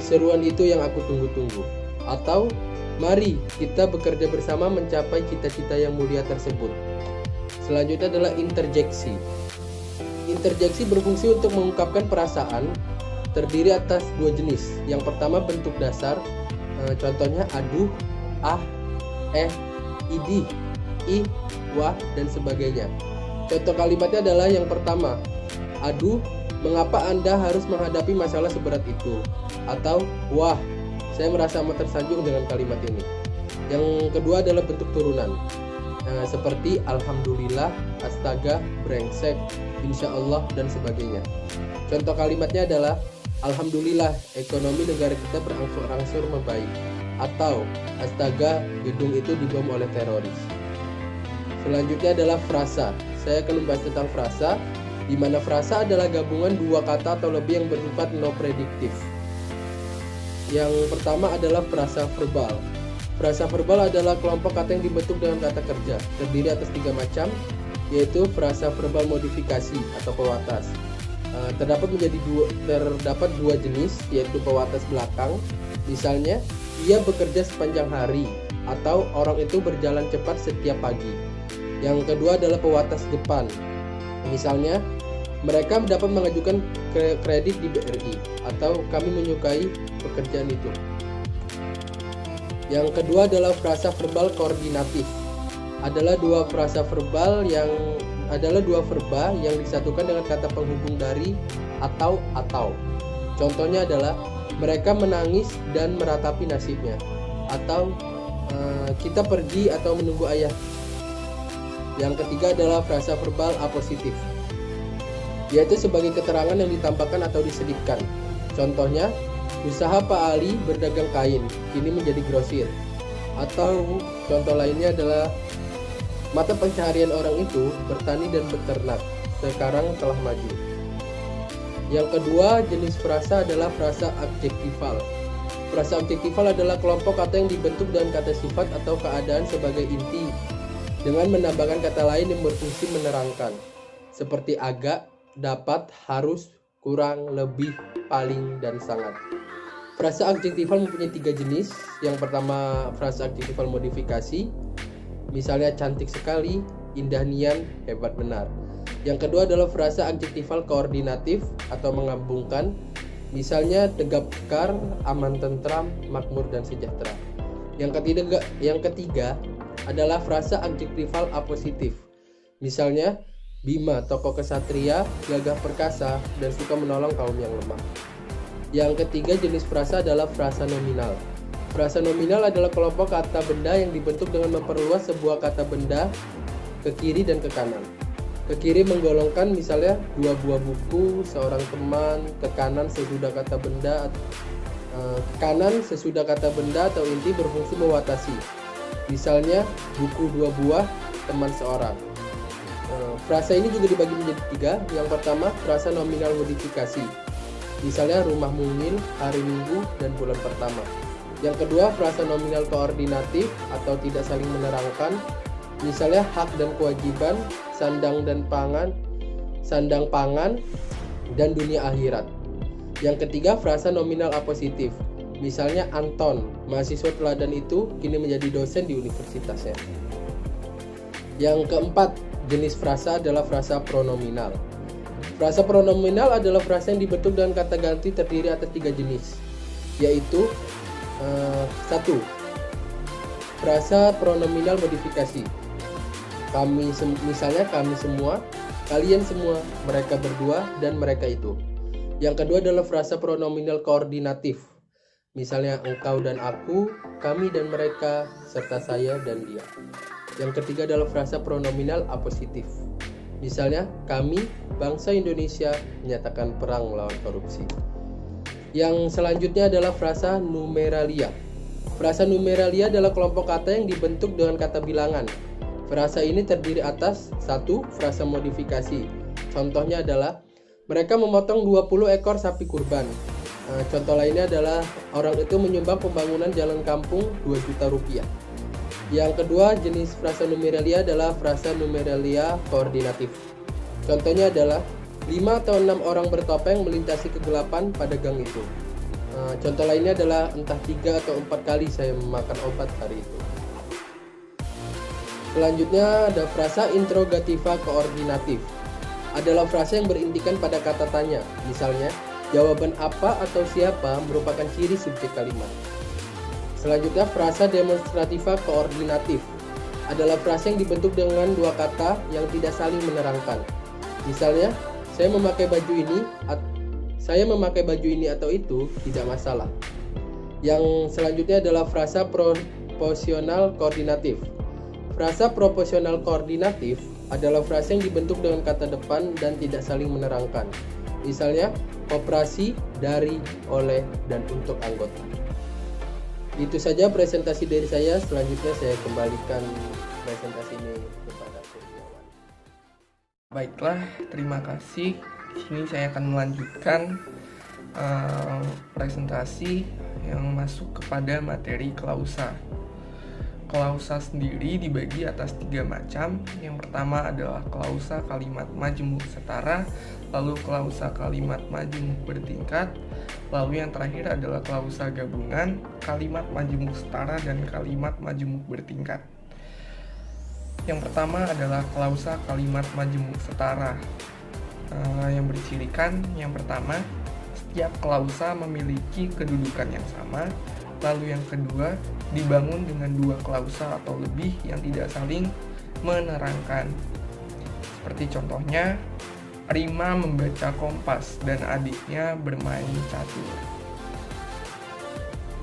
seruan itu yang aku tunggu-tunggu. Atau mari kita bekerja bersama mencapai cita-cita yang mulia tersebut. Selanjutnya adalah interjeksi. Interjeksi berfungsi untuk mengungkapkan perasaan, terdiri atas dua jenis. Yang pertama bentuk dasar, contohnya aduh, idih, ih, wah, dan sebagainya. Contoh kalimatnya adalah yang pertama, aduh, mengapa Anda harus menghadapi masalah seberat itu? Atau wah, saya merasa amat tersanjung dengan kalimat ini. Yang kedua adalah bentuk turunan, seperti alhamdulillah, astaga, brengsek, insya Allah, dan sebagainya. Contoh kalimatnya adalah alhamdulillah, ekonomi negara kita berangsur-angsur membaik. Atau astaga, gedung itu dibom oleh teroris. Selanjutnya adalah frasa. Saya akan membahas tentang frasa, di mana frasa adalah gabungan dua kata atau lebih yang bersifat no prediktif. Yang pertama adalah frasa verbal. Frasa verbal adalah kelompok kata yang dibentuk dengan kata kerja, terdiri atas 3 macam, yaitu frasa verbal modifikasi atau pewatas. Terdapat dua jenis, yaitu pewatas belakang. Misalnya, ia bekerja sepanjang hari, atau orang itu berjalan cepat setiap pagi. Yang kedua adalah pewatas depan. Misalnya, mereka dapat mengajukan kredit di BRI, atau kami menyukai pekerjaan itu. Yang kedua adalah frasa verbal koordinatif. Adalah dua verba yang disatukan dengan kata penghubung dari atau. Contohnya adalah mereka menangis dan meratapi nasibnya, atau kita pergi atau menunggu ayah. Yang ketiga adalah frasa verbal apositif, yaitu sebagai keterangan yang ditambahkan atau diselipkan. Contohnya, usaha Pak Ali berdagang kain kini menjadi grosir. Atau contoh lainnya adalah mata pencaharian orang itu bertani dan beternak, sekarang telah maju. Yang kedua jenis frasa adalah frasa adjektifal. Frasa adjektifal adalah kelompok kata yang dibentuk dengan kata sifat atau keadaan sebagai inti, dengan menambahkan kata lain yang berfungsi menerangkan, seperti agak, dapat, harus, kurang, lebih, paling, dan sangat. Frasa adjektifal mempunyai 3 jenis. Yang pertama, frasa adjektifal modifikasi, misalnya cantik sekali, indah nian, hebat benar. Yang kedua adalah frasa adjektifal koordinatif atau menggabungkan, misalnya tegap kekar, aman tentram, makmur dan sejahtera. Yang ketiga adalah frasa adjektifal apositif, misalnya Bima, tokoh kesatria, gagah perkasa, dan suka menolong kaum yang lemah. Yang ketiga jenis frasa adalah frasa nominal. Frasa nominal adalah kelompok kata benda yang dibentuk dengan memperluas sebuah kata benda ke kiri dan ke kanan. Ke kiri menggolongkan misalnya 2 buah buku, seorang teman, ke kanan sesudah kata benda, kanan sesudah kata benda atau inti berfungsi mewatasi. Misalnya buku 2 buah, teman seorang. Frasa ini juga dibagi menjadi 3. Yang pertama, frasa nominal modifikasi. Misalnya rumah mungil, hari Minggu, dan bulan pertama. Yang kedua, frasa nominal koordinatif atau tidak saling menerangkan. Misalnya hak dan kewajiban, sandang pangan, dan dunia akhirat. Yang ketiga, frasa nominal apositif. Misalnya Anton, mahasiswa teladan itu kini menjadi dosen di universitasnya. Yang keempat, jenis frasa adalah frasa pronominal. Frasa pronominal adalah frasa yang dibentuk dengan kata ganti terdiri atas 3 jenis, yaitu 1. Frasa pronominal modifikasi. Misalnya kami semua, kalian semua, mereka berdua, dan mereka itu. Yang kedua adalah frasa pronominal koordinatif. Misalnya engkau dan aku, kami dan mereka, serta saya dan dia. Yang ketiga adalah frasa pronominal apositif. Misalnya kami, bangsa Indonesia, menyatakan perang melawan korupsi. Yang selanjutnya adalah frasa numeralia. Frasa numeralia adalah kelompok kata yang dibentuk dengan kata bilangan. Frasa ini terdiri atas 1. Frasa modifikasi. Contohnya adalah mereka memotong 20 ekor sapi kurban. Contoh lainnya adalah orang itu menyumbang pembangunan jalan kampung 2 juta rupiah. Yang kedua jenis frasa numeralia adalah frasa numeralia koordinatif. Contohnya adalah 5 atau 6 orang bertopeng melintasi kegelapan pada gang itu. Contoh lainnya adalah entah 3 atau 4 kali saya memakan obat hari itu. Selanjutnya ada frasa interrogativa koordinatif. Adalah frasa yang berintikan pada kata tanya. Misalnya, jawaban apa atau siapa merupakan ciri subjek kalimat. Selanjutnya, frasa demonstrativa koordinatif. Adalah frasa yang dibentuk dengan 2 kata yang tidak saling menerangkan. Misalnya, saya memakai baju ini atau itu tidak masalah. Yang selanjutnya adalah frasa proporsional koordinatif. Frasa proporsional koordinatif adalah frasa yang dibentuk dengan kata depan dan tidak saling menerangkan. Misalnya, koperasi, dari, oleh, dan untuk anggota. Itu saja presentasi dari saya. Selanjutnya saya kembalikan presentasi ini kepada Kurniawan. Baiklah, terima kasih. Di sini saya akan melanjutkan presentasi yang masuk kepada materi klausa. Klausa sendiri dibagi atas 3 macam. Yang pertama adalah klausa kalimat majemuk setara, lalu klausa kalimat majemuk bertingkat, lalu yang terakhir adalah klausa gabungan, kalimat majemuk setara dan kalimat majemuk bertingkat. Yang pertama adalah klausa kalimat majemuk setara. Yang bercirikan yang pertama, setiap klausa memiliki kedudukan yang sama. Lalu yang kedua, dibangun dengan 2 klausa atau lebih yang tidak saling menerangkan. Seperti contohnya, Rima membaca kompas dan adiknya bermain catur.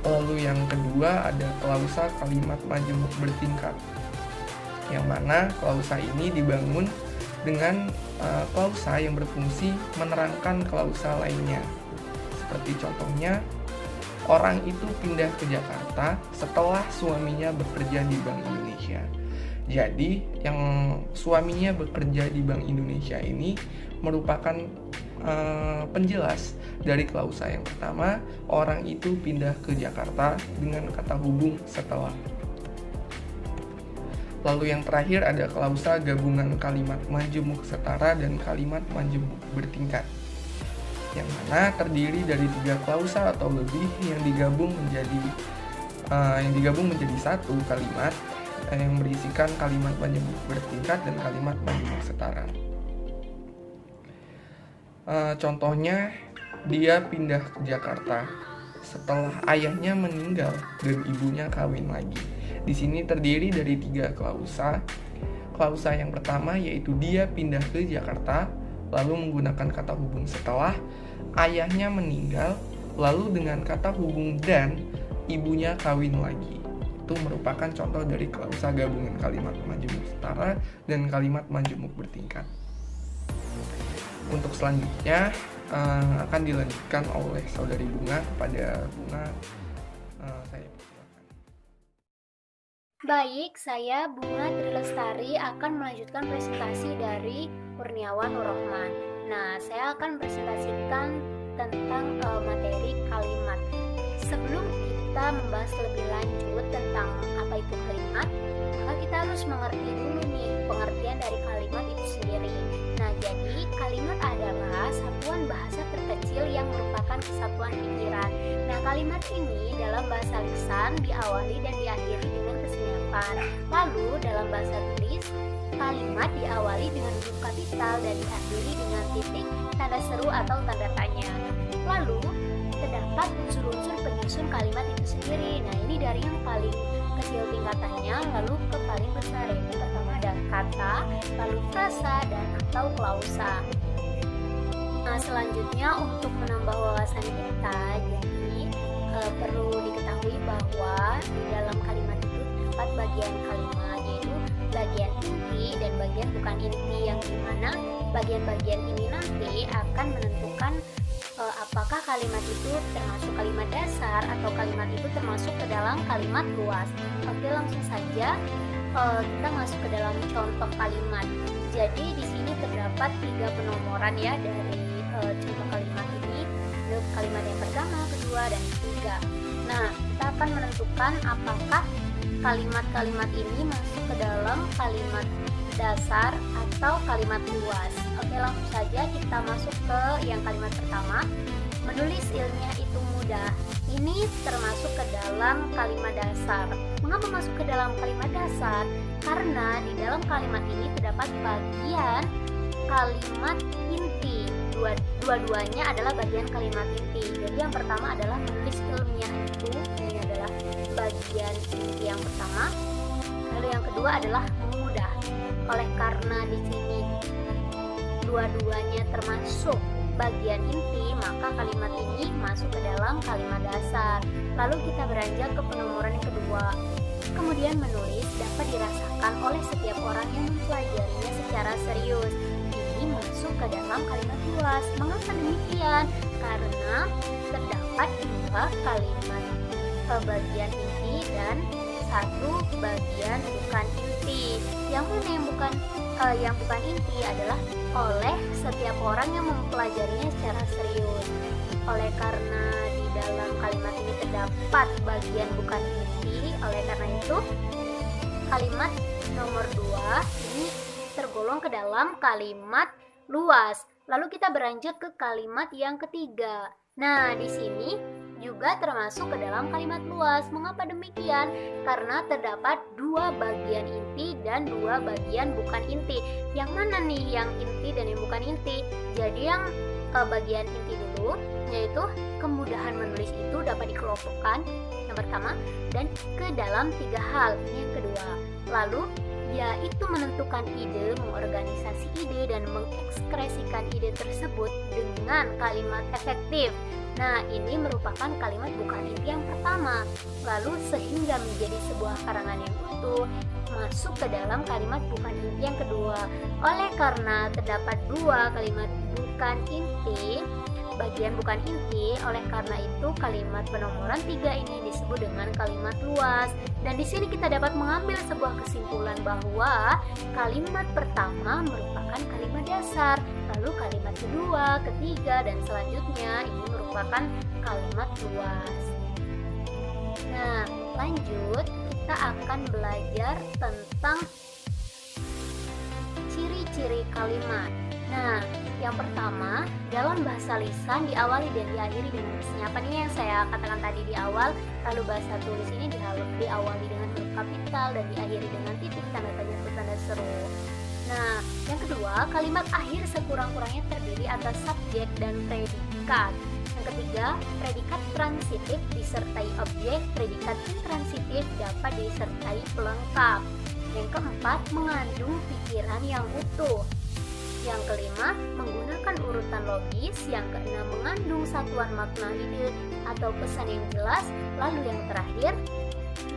Lalu yang kedua ada klausa kalimat majemuk bertingkat, yang mana klausa ini dibangun dengan klausa yang berfungsi menerangkan klausa lainnya. Seperti contohnya, orang itu pindah ke Jakarta setelah suaminya bekerja di Bank Indonesia. Jadi, yang suaminya bekerja di Bank Indonesia ini merupakan penjelas dari klausa yang pertama, orang itu pindah ke Jakarta dengan kata hubung setelah. Lalu yang terakhir ada klausa gabungan kalimat majemuk setara dan kalimat majemuk bertingkat, yang mana terdiri dari 3 klausa atau lebih yang digabung menjadi satu kalimat yang berisikan kalimat majemuk bertingkat dan kalimat majemuk setara. Contohnya, dia pindah ke Jakarta setelah ayahnya meninggal dan ibunya kawin lagi. Di sini terdiri dari 3 klausa. Klausa yang pertama yaitu dia pindah ke Jakarta, lalu menggunakan kata hubung setelah, ayahnya meninggal, lalu dengan kata hubung dan ibunya kawin lagi. Itu merupakan contoh dari klausa gabungan kalimat majemuk setara dan kalimat majemuk bertingkat. Untuk selanjutnya akan dilanjutkan oleh saudari Bunga. Kepada Bunga, saya persilakan. Baik, saya Bunga Trilestari akan melanjutkan presentasi dari Kurniawan Nurrohman. Nah, saya akan presentasikan tentang materi kalimat. Sebelum kita membahas lebih lanjut tentang apa itu kalimat, maka kita harus mengerti dulu nih pengertian dari kalimat itu sendiri. Nah, jadi kalimat adalah satuan bahasa terkecil yang merupakan kesatuan pikiran. Nah, kalimat ini dalam bahasa lisan diawali dan diakhiri dengan kesenyapan. Lalu dalam bahasa tulis, kalimat diawali dengan huruf kapital dan diakhiri dengan titik, tanda seru atau tanda tanya. Lalu terdapat unsur-unsur penyusun kalimat itu sendiri. Nah, ini dari yang paling kecil tingkatannya lalu ke paling besar. Yang pertama ada kata, lalu frasa dan atau klausa. Nah, selanjutnya untuk menambah wawasan kita, jadi perlu diketahui bahwa di dalam kalimat itu terdapat bagian kalimat, yaitu bagian inti dan bagian bukan inti, yang dimana bagian-bagian ini nanti akan menentukan apakah kalimat itu termasuk kalimat dasar atau kalimat itu termasuk ke dalam kalimat luas. Oke, langsung saja kita masuk ke dalam contoh kalimat. Jadi di sini terdapat 3 penomoran ya dari contoh kalimat ini. Kalimat yang pertama, kedua, dan ketiga. Nah, kita akan menentukan apakah kalimat-kalimat ini masuk ke dalam kalimat dasar atau kalimat luas. Oke, langsung saja kita masuk ke yang kalimat pertama. Menulis ilmiah itu mudah. Ini termasuk ke dalam kalimat dasar. Mengapa masuk ke dalam kalimat dasar? Karena di dalam kalimat ini terdapat bagian kalimat inti. Dua-duanya adalah bagian kalimat inti. Jadi yang pertama adalah menulis ilmiah itu, ini adalah bagian inti yang pertama. Lalu yang kedua adalah mudah. Oleh karena di sini dua-duanya termasuk bagian inti, maka kalimat ini masuk ke dalam kalimat dasar. Lalu kita beranjak ke penomoran yang kedua. Kemudian menulis dapat dirasakan oleh setiap orang yang mempelajarinya secara serius. Ini masuk ke dalam kalimat luas. Mengapa demikian? Karena terdapat 2 kalimat bagian inti dan 1 bagian bukan inti. Yang mana yang bukan inti adalah oleh setiap orang yang mempelajarinya secara serius. Oleh karena di dalam kalimat ini terdapat bagian bukan inti, oleh karena itu kalimat nomor 2 ini tergolong ke dalam kalimat luas. Lalu kita beranjak ke kalimat yang ketiga. Nah, di sini juga termasuk ke dalam kalimat luas. Mengapa demikian? Karena terdapat 2 bagian inti dan 2 bagian bukan inti. Yang mana nih yang inti dan yang bukan inti? Jadi yang bagian inti dulu, yaitu kemudahan menulis itu dapat dikelompokkan yang pertama dan ke dalam 3 hal. Ini yang kedua. Lalu yaitu menentukan ide, mengorganisasi ide dan mengekspresikan ide tersebut dengan kalimat efektif. Nah, ini merupakan kalimat bukan inti yang pertama. Lalu sehingga menjadi sebuah karangan yang utuh masuk ke dalam kalimat bukan inti yang kedua. Oleh karena terdapat dua kalimat bukan inti, bagian bukan inti, oleh karena itu kalimat penomoran 3 ini disebut dengan kalimat luas. Dan di sini kita dapat mengambil sebuah kesimpulan bahwa kalimat pertama merupakan kalimat dasar, lalu kalimat kedua, ketiga, dan selanjutnya ini merupakan kalimat luas. Nah, lanjut kita akan belajar tentang ciri-ciri kalimat. Nah, yang pertama, dalam bahasa lisan diawali dan diakhiri dengan senyapaan. Ini yang saya katakan tadi di awal. Lalu bahasa tulis ini diawali dengan huruf kapital dan diakhiri dengan titik, tanda tanya, atau tanda seru. Nah, yang kedua, kalimat akhir sekurang-kurangnya terdiri atas subjek dan predikat. Yang ketiga, predikat transitif disertai objek, predikat intransitif dapat disertai pelengkap. Yang keempat, mengandung pikiran yang utuh. Yang kelima, menggunakan urutan logis. Yang keenam, mengandung satuan makna ide atau pesan yang jelas. Lalu yang terakhir,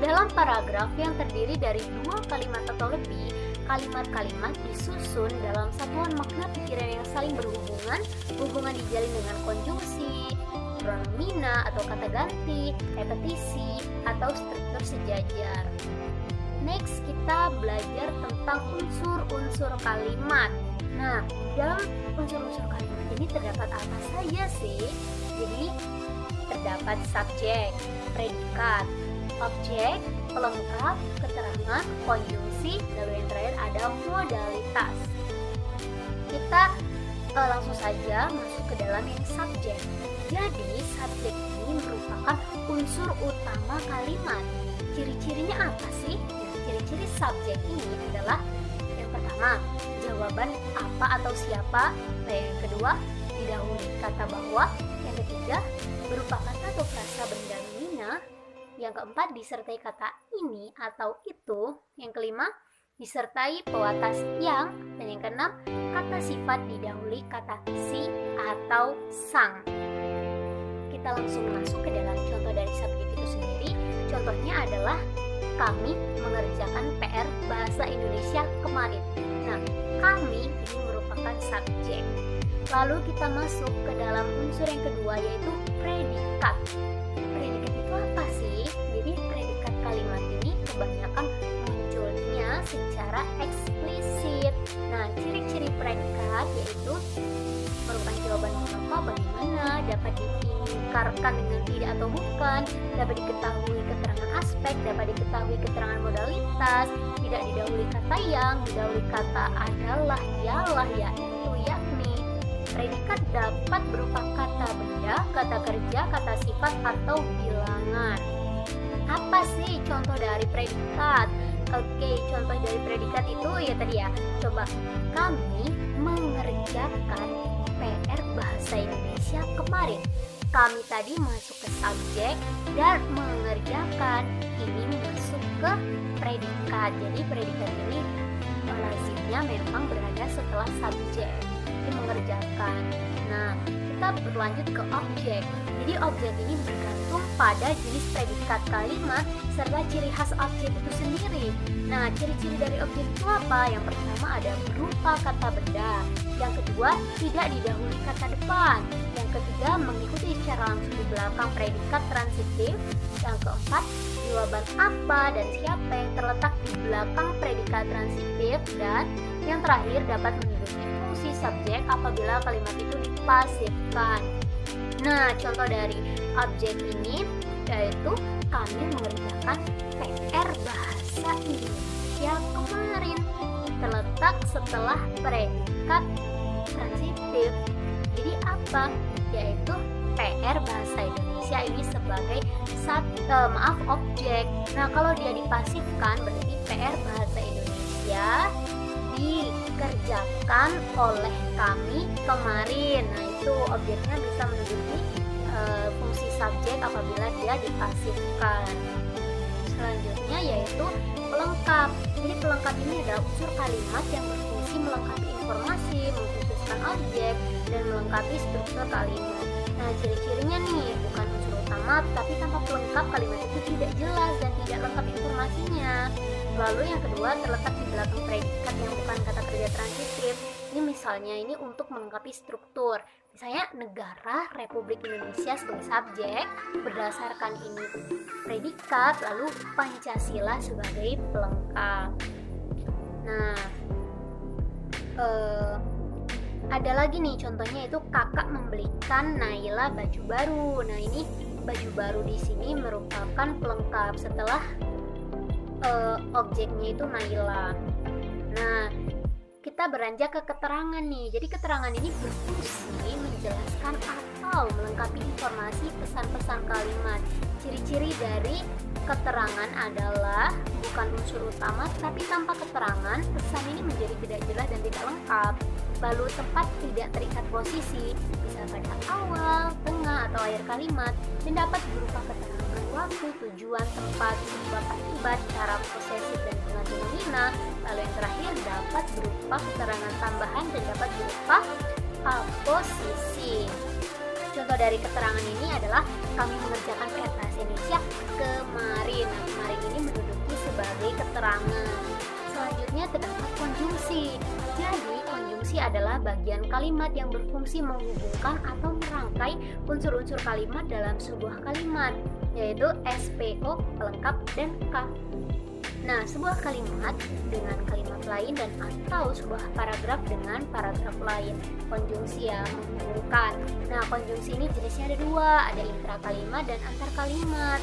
dalam paragraf yang terdiri dari 2 kalimat atau lebih, kalimat-kalimat disusun dalam satuan makna pikiran yang saling berhubungan. Hubungan dijalin dengan konjungsi, pronomina atau kata ganti, repetisi, atau struktur sejajar. Next, kita belajar tentang unsur-unsur kalimat. Nah, dalam unsur-unsur kalimat ini terdapat apa saja sih? Jadi, terdapat subjek, predikat, objek, pelengkap, keterangan, konjungsi, lalu yang terakhir ada modalitas. Kita langsung saja masuk ke dalam yang subjek. Jadi, subjek ini merupakan unsur utama kalimat. Ciri-cirinya apa sih? Nah, ciri-ciri subjek ini adalah yang pertama, jawaban apa atau siapa. Nah, yang kedua, didahului kata bahwa. Yang ketiga, berupa kata atau frasa benda nomina. Yang keempat, disertai kata ini atau itu. Yang kelima, disertai pewatas yang. Dan yang keenam, kata sifat didahului kata si atau sang. Kita langsung masuk ke dalam contoh dari subjek itu sendiri. Contohnya adalah kami mengerjakan PR bahasa Indonesia kemarin. Nah, kami ini merupakan subjek. Lalu kita masuk ke dalam unsur yang kedua, yaitu predikat. Predikat itu apa sih? Jadi predikat kalimat ini kebanyakan munculnya secara eksplisit. Nah, ciri-ciri predikat yaitu merupakan jawaban mengapa, bagaimana, dapat diingkarkan dengan tidak atau bukan, dapat diketahui keterangan aspek, dapat diketahui keterangan modalitas, tidak didahului kata yang, didahului kata adalah, ialah, yaitu, yakni. Predikat dapat berupa kata benda, kata kerja, kata sifat, atau bilangan. Apa sih contoh dari predikat? Oke, contoh dari predikat itu ya tadi ya. Coba, kami mengerjakan PR bahasa Indonesia kemarin. Kami tadi masuk ke subjek dan mengerjakan ini masuk ke predikat. Jadi predikat ini lazimnya memang berada setelah subjek. Ini mengerjakan. Nah, kita berlanjut ke objek. Jadi objek ini bergantung pada jenis predikat kalimat serta ciri khas objek itu sendiri. Nah, ciri-ciri dari objek itu apa? Yang pertama ada berupa kata benda. Yang kedua, tidak didahului kata depan. Yang ketiga, mengikuti secara langsung di belakang predikat transitif. Yang keempat, jawaban apa dan siapa yang terletak di belakang predikat transitif. Dan yang terakhir, dapat menduduki fungsi subjek apabila kalimat itu dipasifkan. Nah, contoh dari objek ini yaitu kami mengerjakan PR bahasa Indonesia kemarin, terletak setelah predikat transitif. Jadi apa? Yaitu PR bahasa Indonesia ini sebagai objek. Nah, kalau dia dipasifkan berarti PR bahasa Indonesia dikerjakan oleh kami kemarin. Nah, itu objeknya bisa menduduki fungsi subjek apabila dia dipasifkan. Selanjutnya yaitu pelengkap. Jadi pelengkap ini adalah unsur kalimat yang berfungsi melengkapi informasi, mengkhususkan merupakan objek dan melengkapi struktur kalimat. Nah, ciri-cirinya nih, bukan unsur utama, tapi tanpa pelengkap kalimat itu tidak jelas dan tidak lengkap informasinya. Lalu yang kedua, terletak di belakang predikat yang bukan kata kerja transitif. Ini misalnya ini untuk melengkapi struktur. Misalnya negara Republik Indonesia sebagai subjek, berdasarkan ini predikat, lalu Pancasila sebagai pelengkap. Nah, ada lagi nih contohnya, itu kakak membelikan Naila baju baru. Nah, ini baju baru di sini merupakan pelengkap setelah objeknya itu Naila. Nah, kita beranjak ke keterangan nih. Jadi keterangan ini berfungsi menjelaskan atau melengkapi informasi pesan-pesan kalimat. Ciri-ciri dari keterangan adalah bukan unsur utama, tapi tanpa keterangan pesan ini menjadi tidak jelas dan tidak lengkap. Lalu tempat tidak terikat posisi, bisa pada awal, tengah, atau akhir kalimat, dan dapat berupa keterangan waktu, tujuan, tempat, sebab akibat, cara posesif dan pengganti nomina. Lalu yang terakhir dapat berupa keterangan tambahan dan dapat berupa posisi. Contoh dari keterangan ini adalah kami mengerjakan PR bahasa Indonesia kemarin. Nah, kemarin ini menduduki sebagai keterangan. Selanjutnya terdapat konjungsi. Jadi konjungsi adalah bagian kalimat yang berfungsi menghubungkan atau merangkai unsur-unsur kalimat dalam sebuah kalimat, yaitu SPO, pelengkap, dan K. Nah, sebuah kalimat dengan kalimat lain dan atau sebuah paragraf dengan paragraf lain. Konjungsi ya, menghubungkan. Nah, konjungsi ini jenisnya ada dua, ada intrakalimat dan antarkalimat.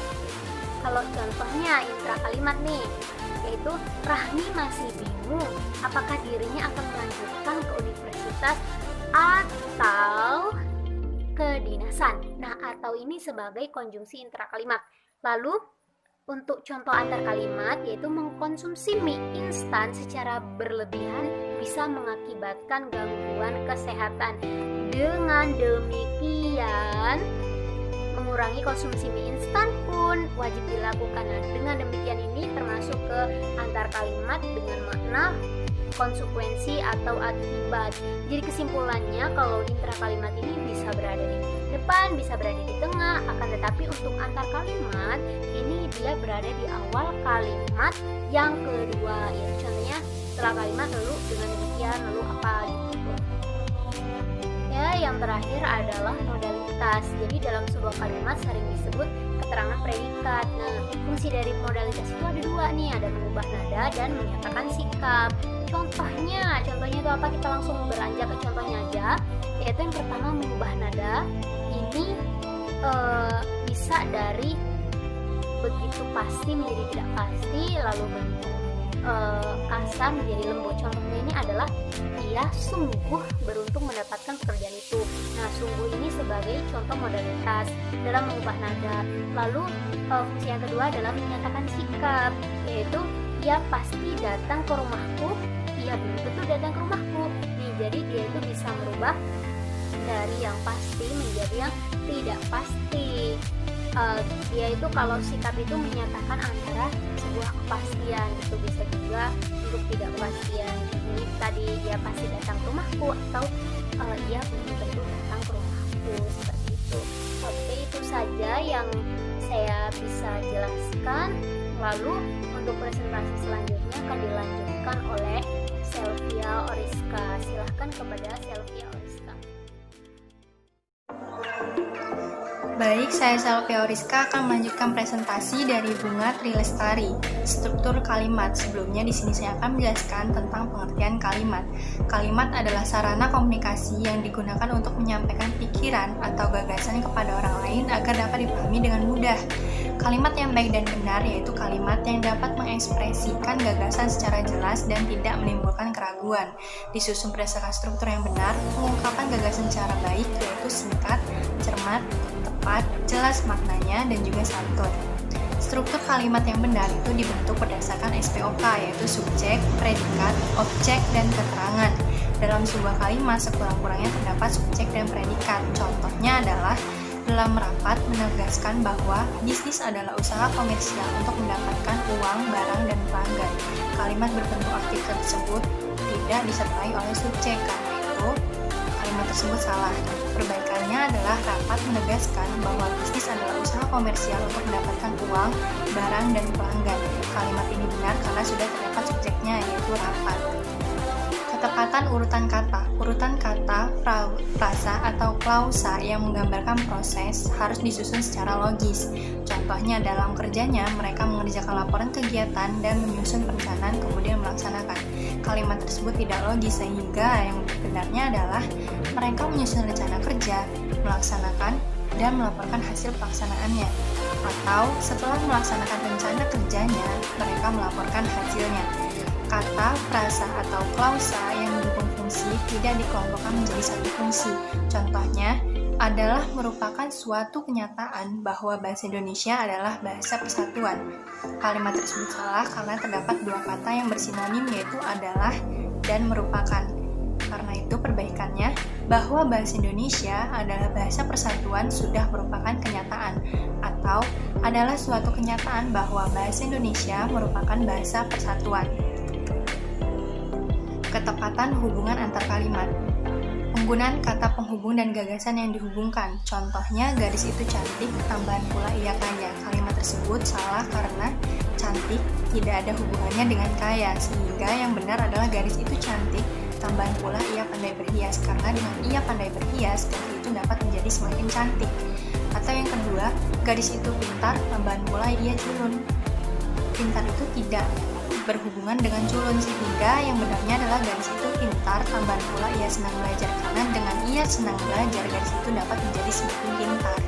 Kalau contohnya intrakalimat nih, yaitu Rahmi masih bingung apakah dirinya akan melanjutkan ke universitas atau kedinasan. Nah, atau ini sebagai konjungsi intrakalimat. Lalu untuk contoh antar kalimat, yaitu mengkonsumsi mie instan secara berlebihan bisa mengakibatkan gangguan kesehatan. Dengan demikian, mengurangi konsumsi mie instan pun wajib dilakukan. Nah, dengan demikian ini termasuk ke antar kalimat dengan makna konsekuensi atau akibat. Jadi kesimpulannya, kalau intrakalimat ini bisa berada di depan, bisa berada di tengah, akan tetapi untuk antar kalimat ini dia berada di awal kalimat yang kedua. Ya, contohnya setelah kalimat lalu dengan demikian lalu apa gitu. Ya, yang terakhir adalah modalitas. Jadi dalam sebuah kalimat sering disebut keterangan predikat. Nah, fungsi dari modalitas itu ada dua nih, ada mengubah nada dan menyatakan sikap. Contohnya itu apa? Kita langsung beranjak ke contohnya aja. Yaitu yang pertama, mengubah nada. Ini bisa dari begitu pasti menjadi tidak pasti, lalu begitu kasar menjadi lembut. Contohnya ini adalah ia sungguh beruntung mendapatkan pekerjaan itu. Nah, sungguh ini sebagai contoh modalitas dalam mengubah nada. Lalu fungsi yang kedua adalah menyatakan sikap, yaitu ia pasti datang ke rumahku, ia belum tentu datang ke rumahku. Nih, jadi dia itu bisa merubah dari yang pasti menjadi yang tidak pasti. Dia itu kalau sikap itu menyatakan antara sebuah kepastian, itu bisa juga untuk tidak kepastian. Ini tadi dia pasti datang ke rumahku atau ia belum tentu datang ke rumahku, seperti itu. Oke, itu saja yang saya bisa jelaskan. Lalu untuk presentasi selanjutnya akan dilanjutkan oleh Selvia Oriska. Silahkan kepada Selvia Oriska. Baik, saya Selvia Oriska akan melanjutkan presentasi dari Bunga Trilestari, struktur kalimat. Sebelumnya di sini saya akan menjelaskan tentang pengertian kalimat. Kalimat adalah sarana komunikasi yang digunakan untuk menyampaikan pikiran atau gagasan kepada orang lain agar dapat dipahami dengan mudah. Kalimat yang baik dan benar yaitu kalimat yang dapat mengekspresikan gagasan secara jelas dan tidak menimbulkan keraguan. Disusun berdasarkan struktur yang benar, mengungkapkan gagasan secara baik yaitu singkat, cermat, tepat, jelas maknanya, dan juga santun. Struktur kalimat yang benar itu dibentuk berdasarkan SPOK, yaitu subjek, predikat, objek, dan keterangan. Dalam sebuah kalimat sekurang-kurangnya terdapat subjek dan predikat. Contohnya adalah dalam rapat menegaskan bahwa bisnis adalah usaha komersial untuk mendapatkan uang, barang, dan pelanggan. Kalimat berbentuk aktif tersebut tidak disertai oleh subjek, karena itu tersebut salah. Perbaikannya adalah rapat menegaskan bahwa bisnis adalah usaha komersial untuk mendapatkan uang, barang, dan pelanggan. Kalimat ini benar karena sudah terdapat subjeknya, yaitu rapat. Ketepatan urutan kata. Urutan kata, frasa, atau klausa yang menggambarkan proses harus disusun secara logis. Contohnya dalam kerjanya, mereka mengerjakan laporan kegiatan dan menyusun perencanaan kemudian melaksanakan. Kalimat tersebut tidak logis sehingga yang benarnya adalah mereka menyusun rencana kerja, melaksanakan, dan melaporkan hasil pelaksanaannya. Atau setelah melaksanakan rencana kerjanya, mereka melaporkan hasilnya. Kata, frasa, atau klausa yang mendukung fungsi tidak dikelompokkan menjadi satu fungsi. Contohnya adalah merupakan suatu kenyataan bahwa bahasa Indonesia adalah bahasa persatuan. Kalimat tersebut salah karena terdapat dua kata yang bersinonim, yaitu adalah dan merupakan. Karena itu perbaikannya, bahwa bahasa Indonesia adalah bahasa persatuan sudah merupakan kenyataan, atau adalah suatu kenyataan bahwa bahasa Indonesia merupakan bahasa persatuan. Ketepatan hubungan antar kalimat. Penggunaan kata penghubung dan gagasan yang dihubungkan. Contohnya, garis itu cantik, tambahan pula ia kaya. Kalimat tersebut salah karena cantik tidak ada hubungannya dengan kaya, sehingga yang benar adalah garis itu cantik, tambahan pula ia pandai berhias, karena dengan ia pandai berhias, garis itu dapat menjadi semakin cantik. Atau yang kedua, garis itu pintar, tambahan pula ia culun. Pintar itu tidak berhubungan dengan culun, sehingga yang benarnya adalah garis itu pintar, tambahan pula ia senang belajar, karena dengan ia senang belajar, garis itu dapat menjadi semakin pintar.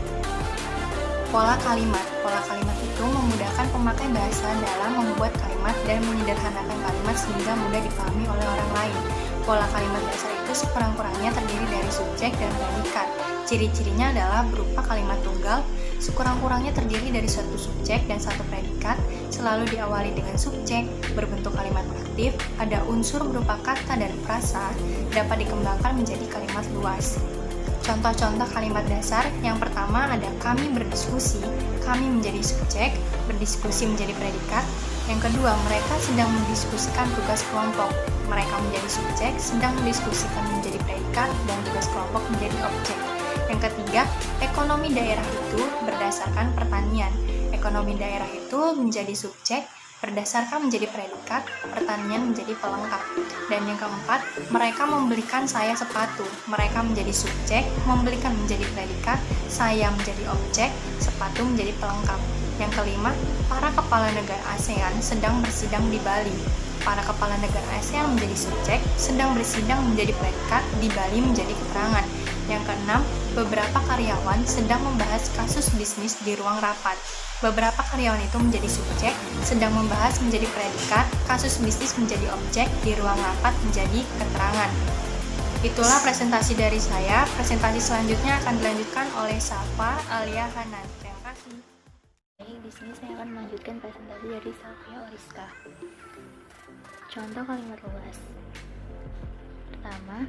Pola kalimat. Pola kalimat itu memudahkan pemakai bahasa dalam membuat kalimat dan menyederhanakan kalimat sehingga mudah dipahami oleh orang lain. Pola kalimat dasar itu sekurang-kurangnya terdiri dari subjek dan predikat. Ciri-cirinya adalah berupa kalimat tunggal, sekurang-kurangnya terdiri dari satu subjek dan satu predikat, selalu diawali dengan subjek, berbentuk kalimat aktif, ada unsur berupa kata dan frasa, dapat dikembangkan menjadi kalimat luas. Contoh-contoh kalimat dasar, yang pertama ada kami berdiskusi, kami menjadi subjek, berdiskusi menjadi predikat. Yang kedua, mereka sedang mendiskusikan tugas kelompok, mereka menjadi subjek, sedang mendiskusikan menjadi predikat, dan tugas kelompok menjadi objek. Yang ketiga, ekonomi daerah itu berdasarkan pertanian. Ekonomi daerah itu menjadi subjek, berdasarkan menjadi predikat, pertanian menjadi pelengkap. Dan yang keempat, mereka membelikan saya sepatu. Mereka menjadi subjek, membelikan menjadi predikat, saya menjadi objek, sepatu menjadi pelengkap. Yang kelima, para kepala negara ASEAN sedang bersidang di Bali. Para kepala negara ASEAN menjadi subjek, sedang bersidang menjadi predikat, di Bali menjadi keterangan. Yang keenam, beberapa karyawan sedang membahas kasus bisnis di ruang rapat. Beberapa karyawan itu menjadi subjek, sedang membahas menjadi predikat, kasus bisnis menjadi objek, di ruang rapat menjadi keterangan. Itulah presentasi dari saya. Presentasi selanjutnya akan dilanjutkan oleh Safa Alia Hanan. Terima kasih. Baik, di sini saya akan melanjutkan presentasi dari Safia Oriska. Contoh kalimat luas. Pertama,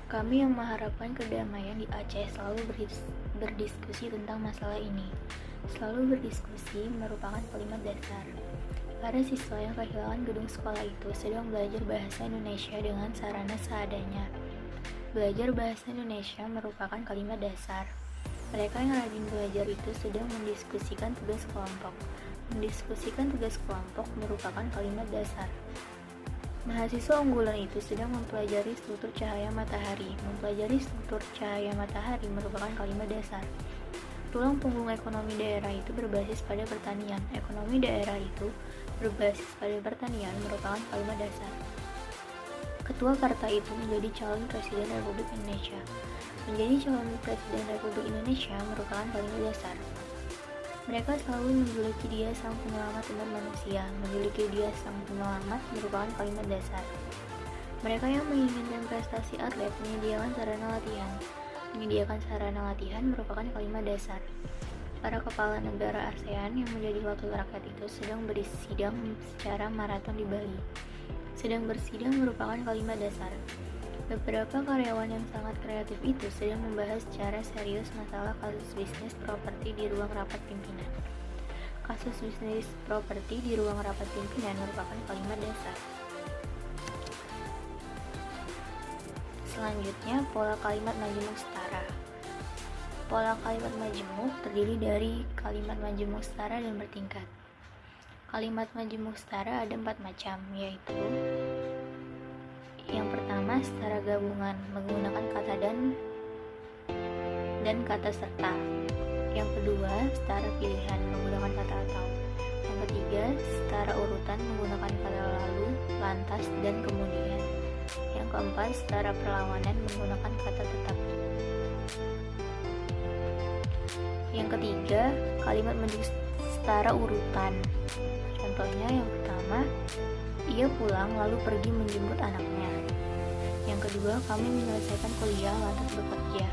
kami yang mengharapkan kedamaian di Aceh selalu berdiskusi tentang masalah ini. Selalu berdiskusi merupakan kalimat dasar. Para siswa yang kehilangan gedung sekolah itu sedang belajar bahasa Indonesia dengan sarana seadanya. Belajar bahasa Indonesia merupakan kalimat dasar. Mereka yang rajin belajar itu sedang mendiskusikan tugas kelompok. Mendiskusikan tugas kelompok merupakan kalimat dasar. Mahasiswa unggulan itu sedang mempelajari struktur cahaya matahari. Mempelajari struktur cahaya matahari merupakan kalimat dasar. Tulang punggung ekonomi daerah itu berbasis pada pertanian. Ekonomi daerah itu berbasis pada pertanian merupakan kalimat dasar. Ketua Karta itu menjadi calon Presiden Republik Indonesia. Menjadi calon Presiden Republik Indonesia merupakan kalimat dasar. Mereka selalu menjuluki dia sang penyelamat umat manusia. Menjuluki dia sang penyelamat merupakan kalimat dasar. Mereka yang menginginkan prestasi atlet menyediakan sarana latihan. Menyediakan sarana latihan merupakan kalimat dasar. Para kepala negara ASEAN yang menjadi wakil rakyat itu sedang bersidang secara maraton di Bali. Sedang bersidang merupakan kalimat dasar. Beberapa karyawan yang sangat kreatif itu sedang membahas secara serius masalah kasus bisnis properti di ruang rapat pimpinan. Kasus bisnis properti di ruang rapat pimpinan merupakan kalimat dasar. Selanjutnya, pola kalimat majemuk setara. Pola kalimat majemuk terdiri dari kalimat majemuk setara dan bertingkat. Kalimat majemuk setara ada 4 macam, yaitu yang pertama, setara gabungan menggunakan kata dan kata serta. Yang kedua, setara pilihan menggunakan kata atau. Yang ketiga, setara urutan menggunakan kata lalu, lantas, dan kemudian. Yang keempat, setara perlawanan menggunakan kata tetapi. Yang ketiga, kalimat menjadi setara urutan. Contohnya yang pertama, ia pulang lalu pergi menjemput anaknya. Yang kedua, kami menyelesaikan kuliah lantas bekerja.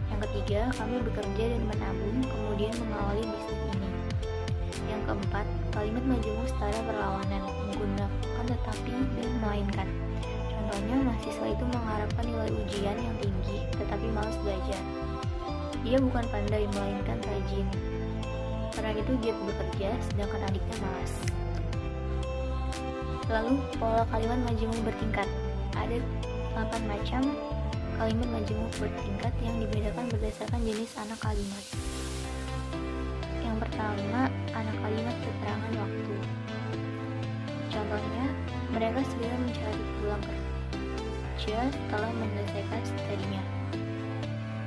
Yang ketiga, kami bekerja dan menabung kemudian mengawali bisnis ini. Yang keempat, kalimat majemuk setara perlawanan menggunakan tetapi dan melainkan. Contohnya, mahasiswa itu mengharapkan nilai ujian yang tinggi tetapi malas belajar. Dia bukan pandai melainkan rajin. Karena itu dia bekerja sedangkan adiknya malas. Lalu pola kalimat majemuk bertingkat. Ada 8 macam kalimat majemuk bertingkat yang dibedakan berdasarkan jenis anak kalimat. Yang pertama, anak kalimat keterangan waktu. Contohnya, mereka segera mencari pulang kerja setelah menyelesaikan studinya.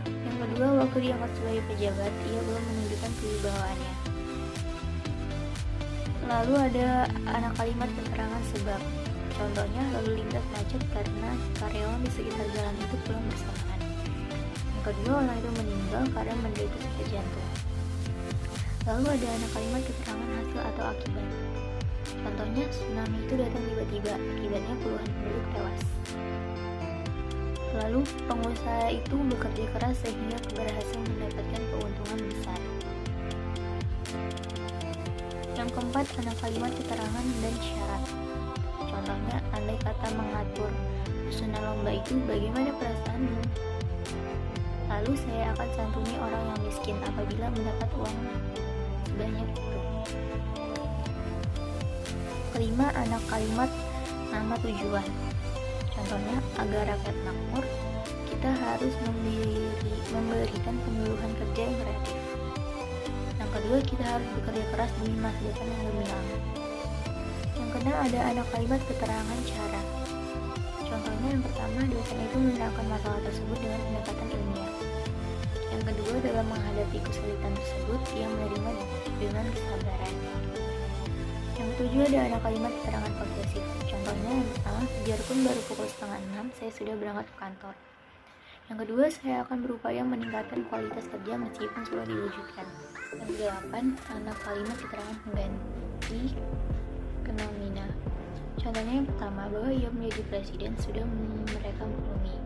Yang kedua, waktu diangkat sebagai pejabat, ia belum menunjukkan kewibawaannya. Lalu ada anak kalimat keterangan sebab. Contohnya, lalu lintas macet karena karyawan di sekitar jalan itu pulang bersamaan. Yang kedua, orang itu meninggal karena menderita sakit jantung. Lalu ada anak kalimat keterangan hasil atau akibat. Contohnya, tsunami itu datang tiba-tiba, akibatnya puluhan penduduk tewas. Lalu, pengusaha itu bekerja keras sehingga berhasil mendapatkan keuntungan besar. Yang keempat, anak kalimat keterangan dan syarat. Contohnya, andai kata mengatur susunan lomba itu, bagaimana perasaanmu? Lalu saya akan santuni orang yang miskin apabila mendapat uang sebanyak itu. Kelima, anak kalimat nama tujuan. Contohnya, agar rakyat makmur, kita harus memberikan penyuluhan kerja yang kreatif. Yang kedua, kita harus bekerja keras demi masa depan yang gemilang. Yang keenam, ada anak kalimat keterangan cara. Contohnya, yang pertama, dosen itu menerangkan masalah tersebut dengan pendekatan ilmiah. Yang kedua, dalam menghadapi kesulitan tersebut, ia menerima dengan kesabaran. Yang ketujuh, ada anak kalimat keterangan posesif. Contohnya, yang pertama, biarpun baru pukul 5:30, saya sudah berangkat ke kantor. Yang kedua, saya akan berupaya meningkatkan kualitas kerja meskipun sudah diwujudkan. Yang kedelapan, anak kalimat keterangan pengganti fenomena. Contohnya yang pertama, bahwa ia menjadi presiden sudah mereka maklumi.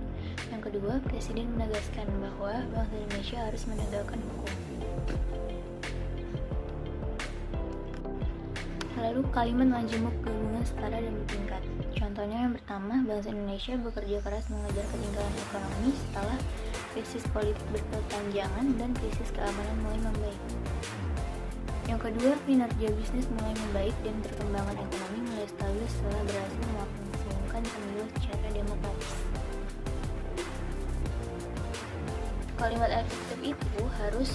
Yang kedua, presiden menegaskan bahwa bangsa Indonesia harus menegakkan hukum. Lalu kalimat majemuk gabungan setara dan bertingkat. Contohnya yang pertama, bangsa Indonesia bekerja keras mengejar ketinggalan ekonomi setelah krisis politik berkepanjangan dan krisis keamanan mulai membaik. Yang kedua, kinerja bisnis mulai membaik dan perkembangan ekonomi mulai stabil setelah berhasil melangsungkan pemilu secara demokratis. Kalimat efektif itu harus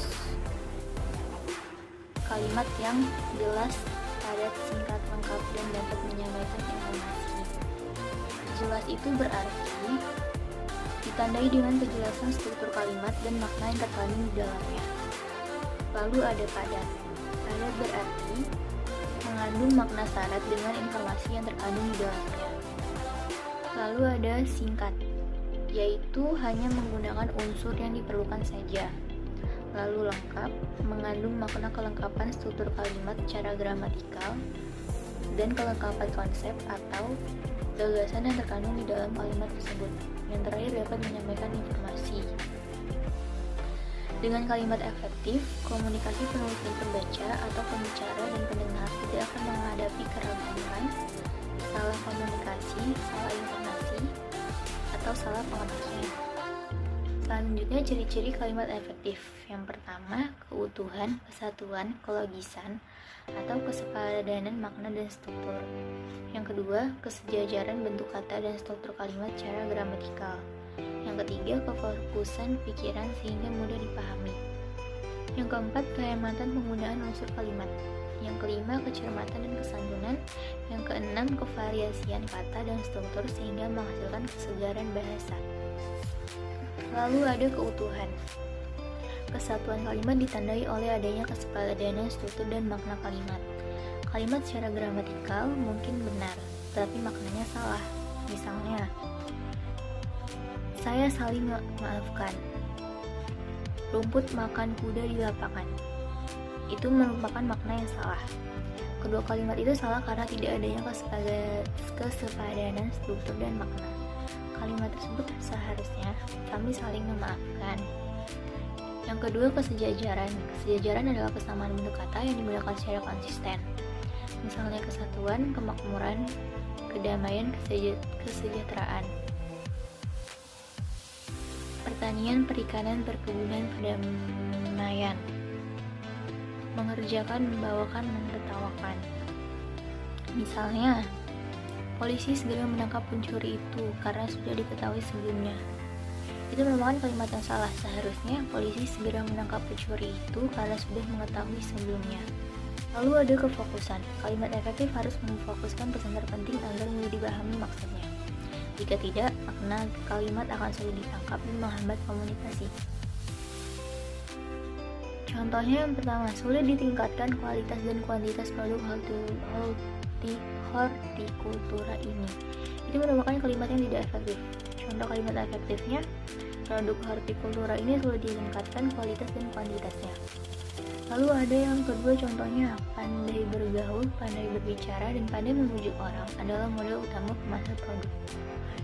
kalimat yang jelas, padat, singkat, lengkap, dan dapat menyampaikan informasi. Jelas itu berarti ditandai dengan kejelasan struktur kalimat dan makna yang terkandung di dalamnya. Lalu ada padat. Padat berarti mengandung makna syarat dengan informasi yang terkandung di dalamnya. Lalu ada singkat, yaitu hanya menggunakan unsur yang diperlukan saja. Lalu lengkap, mengandung makna kelengkapan struktur kalimat secara gramatikal dan kelengkapan konsep atau gagasan yang terkandung di dalam kalimat tersebut. Yang terakhir dapat menyampaikan informasi. Dengan kalimat efektif, komunikasi penulis dan pembaca atau pembicara dan pendengar tidak akan menghadapi keragaman, salah komunikasi, salah informasi, atau salah pengertian. Selanjutnya, ciri-ciri kalimat efektif. Yang pertama, keutuhan, kesatuan, kelogisan, atau kesepadanan makna dan struktur. Yang kedua, kesejajaran bentuk kata dan struktur kalimat secara gramatikal. ketiga, kefokusan pikiran sehingga mudah dipahami. Yang keempat, kehematan penggunaan unsur kalimat. Yang kelima, kecermatan dan kesantunan. Yang keenam, kevariasian kata dan struktur sehingga menghasilkan kesegaran bahasa. Lalu ada keutuhan. Kesatuan kalimat ditandai oleh adanya kesepakatan struktur dan makna kalimat. Kalimat secara gramatikal mungkin benar, tapi maknanya salah. Misalnya, saya saling memaafkan. Rumput makan kuda di lapangan. Itu merupakan makna yang salah. Kedua kalimat itu salah karena tidak adanya kesepadanan struktur dan makna. Kalimat tersebut seharusnya kami saling memaafkan. Yang kedua, kesejajaran. Kesejajaran adalah kesamaan bentuk kata yang digunakan secara konsisten. Misalnya kesatuan, kemakmuran, kedamaian, kesejahteraan. Pertanian, perikanan, perkebunan, perdamaian. Mengerjakan, membawakan, menertawakan. Misalnya, polisi segera menangkap pencuri itu karena sudah diketahui sebelumnya. Itu merupakan kalimat yang salah. Seharusnya polisi segera menangkap pencuri itu karena sudah mengetahui sebelumnya. Lalu ada kefokusan. Kalimat efektif harus memfokuskan pesan terpenting agar mudah dipahami maksudnya. Jika tidak, makna kalimat akan sulit ditangkap dan menghambat komunikasi. Contohnya yang pertama, sulit ditingkatkan kualitas dan kuantitas produk hortikultura ini. Itu merupakan kalimat yang tidak efektif. Contoh kalimat efektifnya, produk hortikultura ini sulit ditingkatkan kualitas dan kuantitasnya. Lalu ada yang kedua contohnya, pandai bergaul, pandai berbicara, dan pandai membujuk orang adalah modal utama pemasar produk.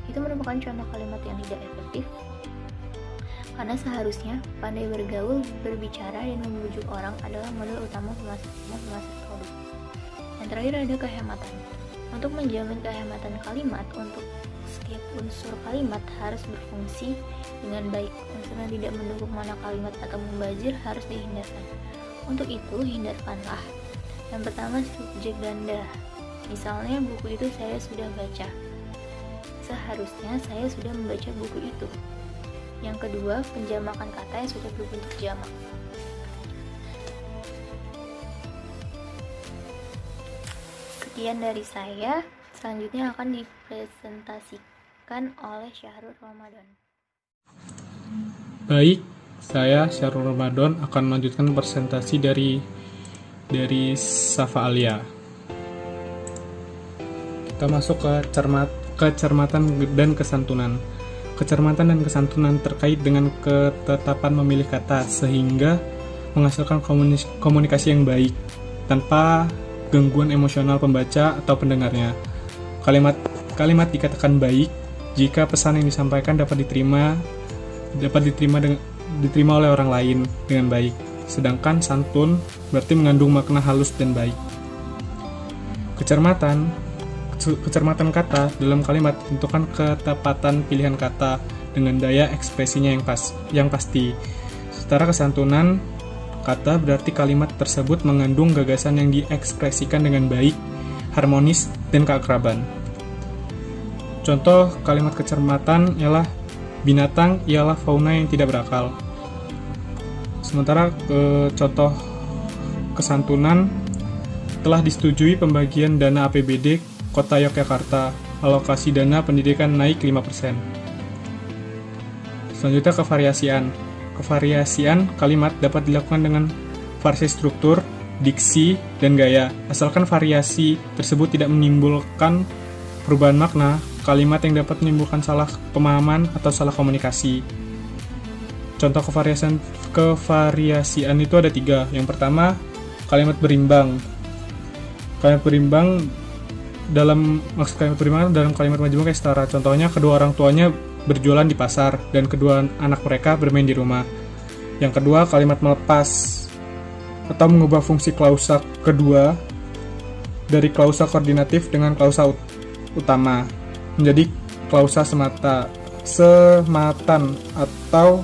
Itu merupakan contoh kalimat yang tidak efektif, karena seharusnya pandai bergaul, berbicara, dan membujuk orang adalah modal utama pemasar produk. Yang terakhir ada kehematan. Untuk menjamin kehematan kalimat, untuk setiap unsur kalimat harus berfungsi dengan baik. Unsur yang tidak mendukung makna kalimat atau membazir harus dihindarkan. Untuk itu, hindarkanlah. Yang pertama, subjek ganda. Misalnya, buku itu saya sudah baca. Seharusnya saya sudah membaca buku itu. Yang kedua, penjamakan kata yang sudah berbentuk jamak. Sekian dari saya. Selanjutnya akan dipresentasikan oleh Syahrul Ramadan. Baik, saya Syahrul Ramadan akan melanjutkan presentasi dari Safa Alia. Kita masuk ke kecermatan dan kesantunan. Kecermatan dan kesantunan terkait dengan ketetapan memilih kata sehingga menghasilkan komunikasi yang baik tanpa gangguan emosional pembaca atau pendengarnya. Kalimat dikatakan baik jika pesan yang disampaikan dapat diterima oleh orang lain dengan baik. Sedangkan santun berarti mengandung makna halus dan baik. Kecermatan kata dalam kalimat tentukan ketepatan pilihan kata dengan daya ekspresinya yang pasti. Secara kesantunan kata berarti kalimat tersebut mengandung gagasan yang diekspresikan dengan baik, harmonis, dan keakraban. Contoh kalimat kecermatan ialah binatang ialah fauna yang tidak berakal. Sementara contoh kesantunan telah disetujui pembagian dana APBD Kota Yogyakarta, alokasi dana pendidikan naik 5%. Selanjutnya kevariasian. Kevariasian kalimat dapat dilakukan dengan variasi struktur, diksi, dan gaya. Asalkan variasi tersebut tidak menimbulkan perubahan makna, kalimat yang dapat menimbulkan salah pemahaman atau salah komunikasi. Contoh kevariasian itu ada 3. Yang pertama, kalimat berimbang. Kalimat berimbang dalam kalimat majemuk kayak setara. Contohnya, kedua orang tuanya berjualan di pasar dan kedua anak mereka bermain di rumah. Yang kedua, kalimat melepas atau mengubah fungsi klausa kedua dari klausa koordinatif dengan klausa utama menjadi klausa sematan atau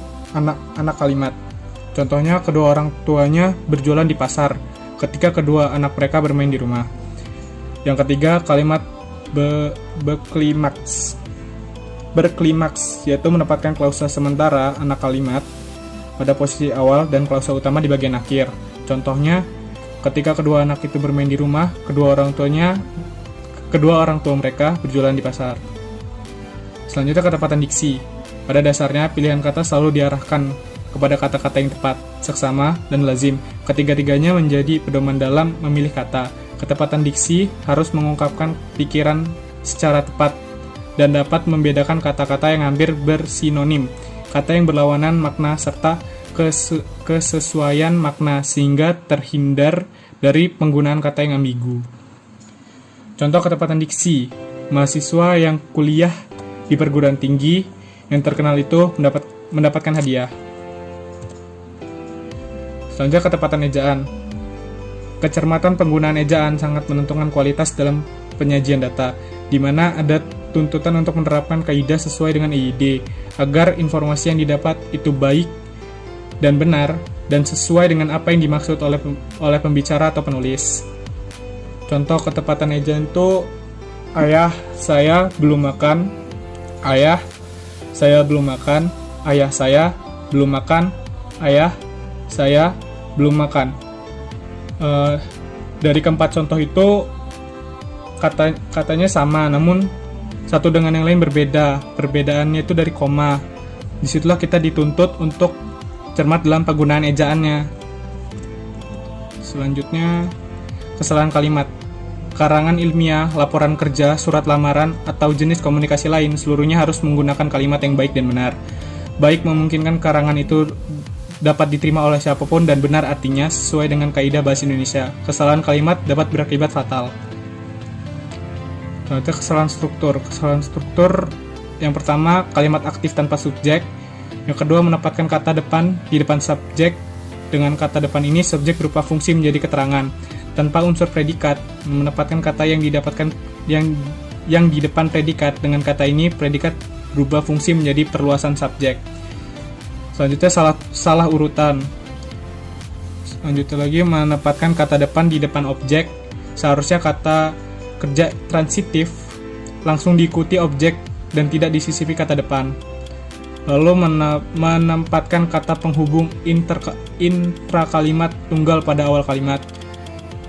anak kalimat. Contohnya, kedua orang tuanya berjualan di pasar ketika kedua anak mereka bermain di rumah. Yang ketiga, kalimat beklimaks berklimaks, yaitu menempatkan klausa sementara anak kalimat pada posisi awal dan klausa utama di bagian akhir. Contohnya, ketika kedua anak itu bermain di rumah, kedua orang tua mereka berjualan di pasar. Selanjutnya, ketepatan diksi. Pada dasarnya, pilihan kata selalu diarahkan kepada kata-kata yang tepat, seksama, dan lazim. Ketiga-tiganya menjadi pedoman dalam memilih kata. Ketepatan diksi harus mengungkapkan pikiran secara tepat dan dapat membedakan kata-kata yang hampir bersinonim, kata yang berlawanan makna, serta kesesuaian makna sehingga terhindar dari penggunaan kata yang ambigu. Contoh ketepatan diksi, mahasiswa yang kuliah di perguruan tinggi yang terkenal itu mendapatkan hadiah. Selanjutnya, ketepatan ejaan. Kecermatan penggunaan ejaan sangat menentukan kualitas dalam penyajian data, di mana ada tuntutan untuk menerapkan kaidah sesuai dengan EID, agar informasi yang didapat itu baik dan benar, dan sesuai dengan apa yang dimaksud oleh pembicara atau penulis. Contoh ketepatan ejaan itu, ayah saya belum makan, ayah saya belum makan, ayah saya belum makan, ayah saya belum makan. Dari keempat contoh itu katanya sama, namun satu dengan yang lain berbeda. Perbedaannya itu dari koma. Disitulah kita dituntut untuk cermat dalam penggunaan ejaannya. Selanjutnya, kesalahan kalimat. Karangan ilmiah, laporan kerja, surat lamaran, atau jenis komunikasi lain seluruhnya harus menggunakan kalimat yang baik dan benar. Baik memungkinkan karangan itu dapat diterima oleh siapapun dan benar artinya sesuai dengan kaidah bahasa Indonesia. Kesalahan kalimat dapat berakibat fatal. Selanjutnya, kesalahan struktur. Kesalahan struktur yang pertama, kalimat aktif tanpa subjek. Yang kedua, menempatkan kata depan di depan subjek. Dengan kata depan ini, subjek berupa fungsi menjadi keterangan tanpa unsur predikat. Menempatkan kata yang didapatkan yang di depan predikat. Dengan kata ini, predikat berubah fungsi menjadi perluasan subjek. Selanjutnya, salah urutan. Selanjutnya lagi, menempatkan kata depan di depan objek. Seharusnya kata kerja transitif langsung diikuti objek dan tidak disisipi kata depan. Lalu menempatkan kata penghubung intrakalimat tunggal pada awal kalimat.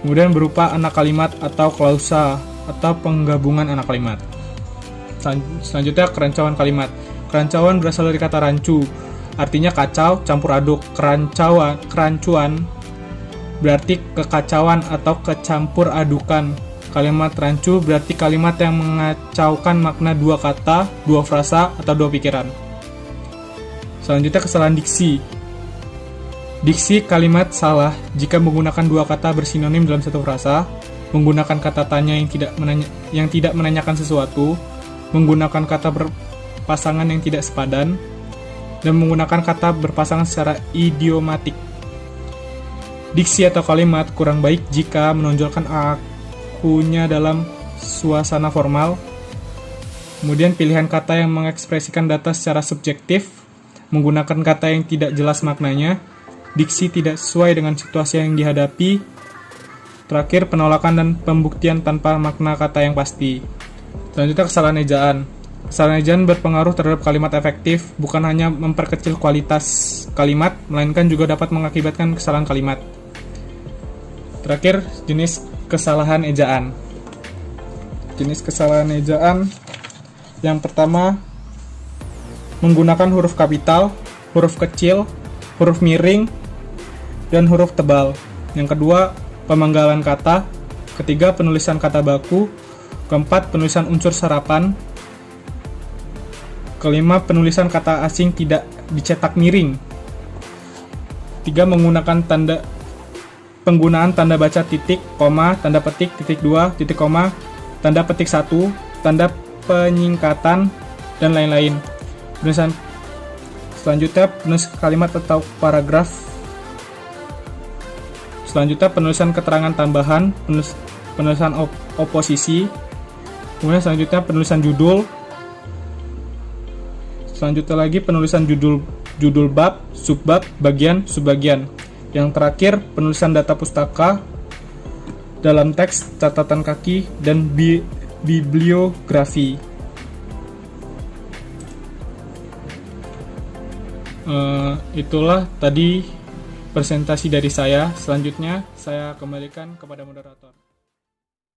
Kemudian berupa anak kalimat atau klausa atau penggabungan anak kalimat. Selanjutnya, kerancuan kalimat. Kerancuan berasal dari kata rancu, artinya kacau, campur aduk. Kerancuan berarti kekacauan atau kecampur adukan. Kalimat rancu berarti kalimat yang mengacaukan makna dua kata, dua frasa, atau dua pikiran. Selanjutnya, kesalahan diksi. Diksi kalimat salah jika menggunakan dua kata bersinonim dalam satu frasa, menggunakan kata tanya yang tidak menanyakan sesuatu, menggunakan kata berpasangan yang tidak sepadan, dan menggunakan kata berpasangan secara idiomatik. Diksi atau kalimat kurang baik jika menonjolkan akunya dalam suasana formal. Kemudian pilihan kata yang mengekspresikan data secara subjektif, menggunakan kata yang tidak jelas maknanya, diksi tidak sesuai dengan situasi yang dihadapi. Terakhir, penolakan dan pembuktian tanpa makna kata yang pasti. Selanjutnya, kesalahan ejaan. Kesalahan ejaan berpengaruh terhadap kalimat efektif, bukan hanya memperkecil kualitas kalimat, melainkan juga dapat mengakibatkan kesalahan kalimat. Terakhir, jenis kesalahan ejaan. Jenis kesalahan ejaan yang pertama, menggunakan huruf kapital, huruf kecil, huruf miring, dan huruf tebal. Yang kedua, pemenggalan kata. Ketiga, penulisan kata baku. Keempat, penulisan unsur serapan. Kelima, penulisan kata asing tidak dicetak miring. Tiga, penggunaan tanda baca titik, koma, tanda petik, titik 2, titik koma, tanda petik 1, tanda penyingkatan, dan lain-lain. Selanjutnya, penulisan kalimat atau paragraf. Selanjutnya, penulisan keterangan tambahan, penulisan oposisi. Kemudian selanjutnya, penulisan judul. Selanjutnya lagi, penulisan judul bab, subbab, bagian, subbagian. Yang terakhir, penulisan data pustaka dalam teks, catatan kaki, dan bibliografi. Itulah tadi presentasi dari saya. Selanjutnya saya kembalikan kepada moderator.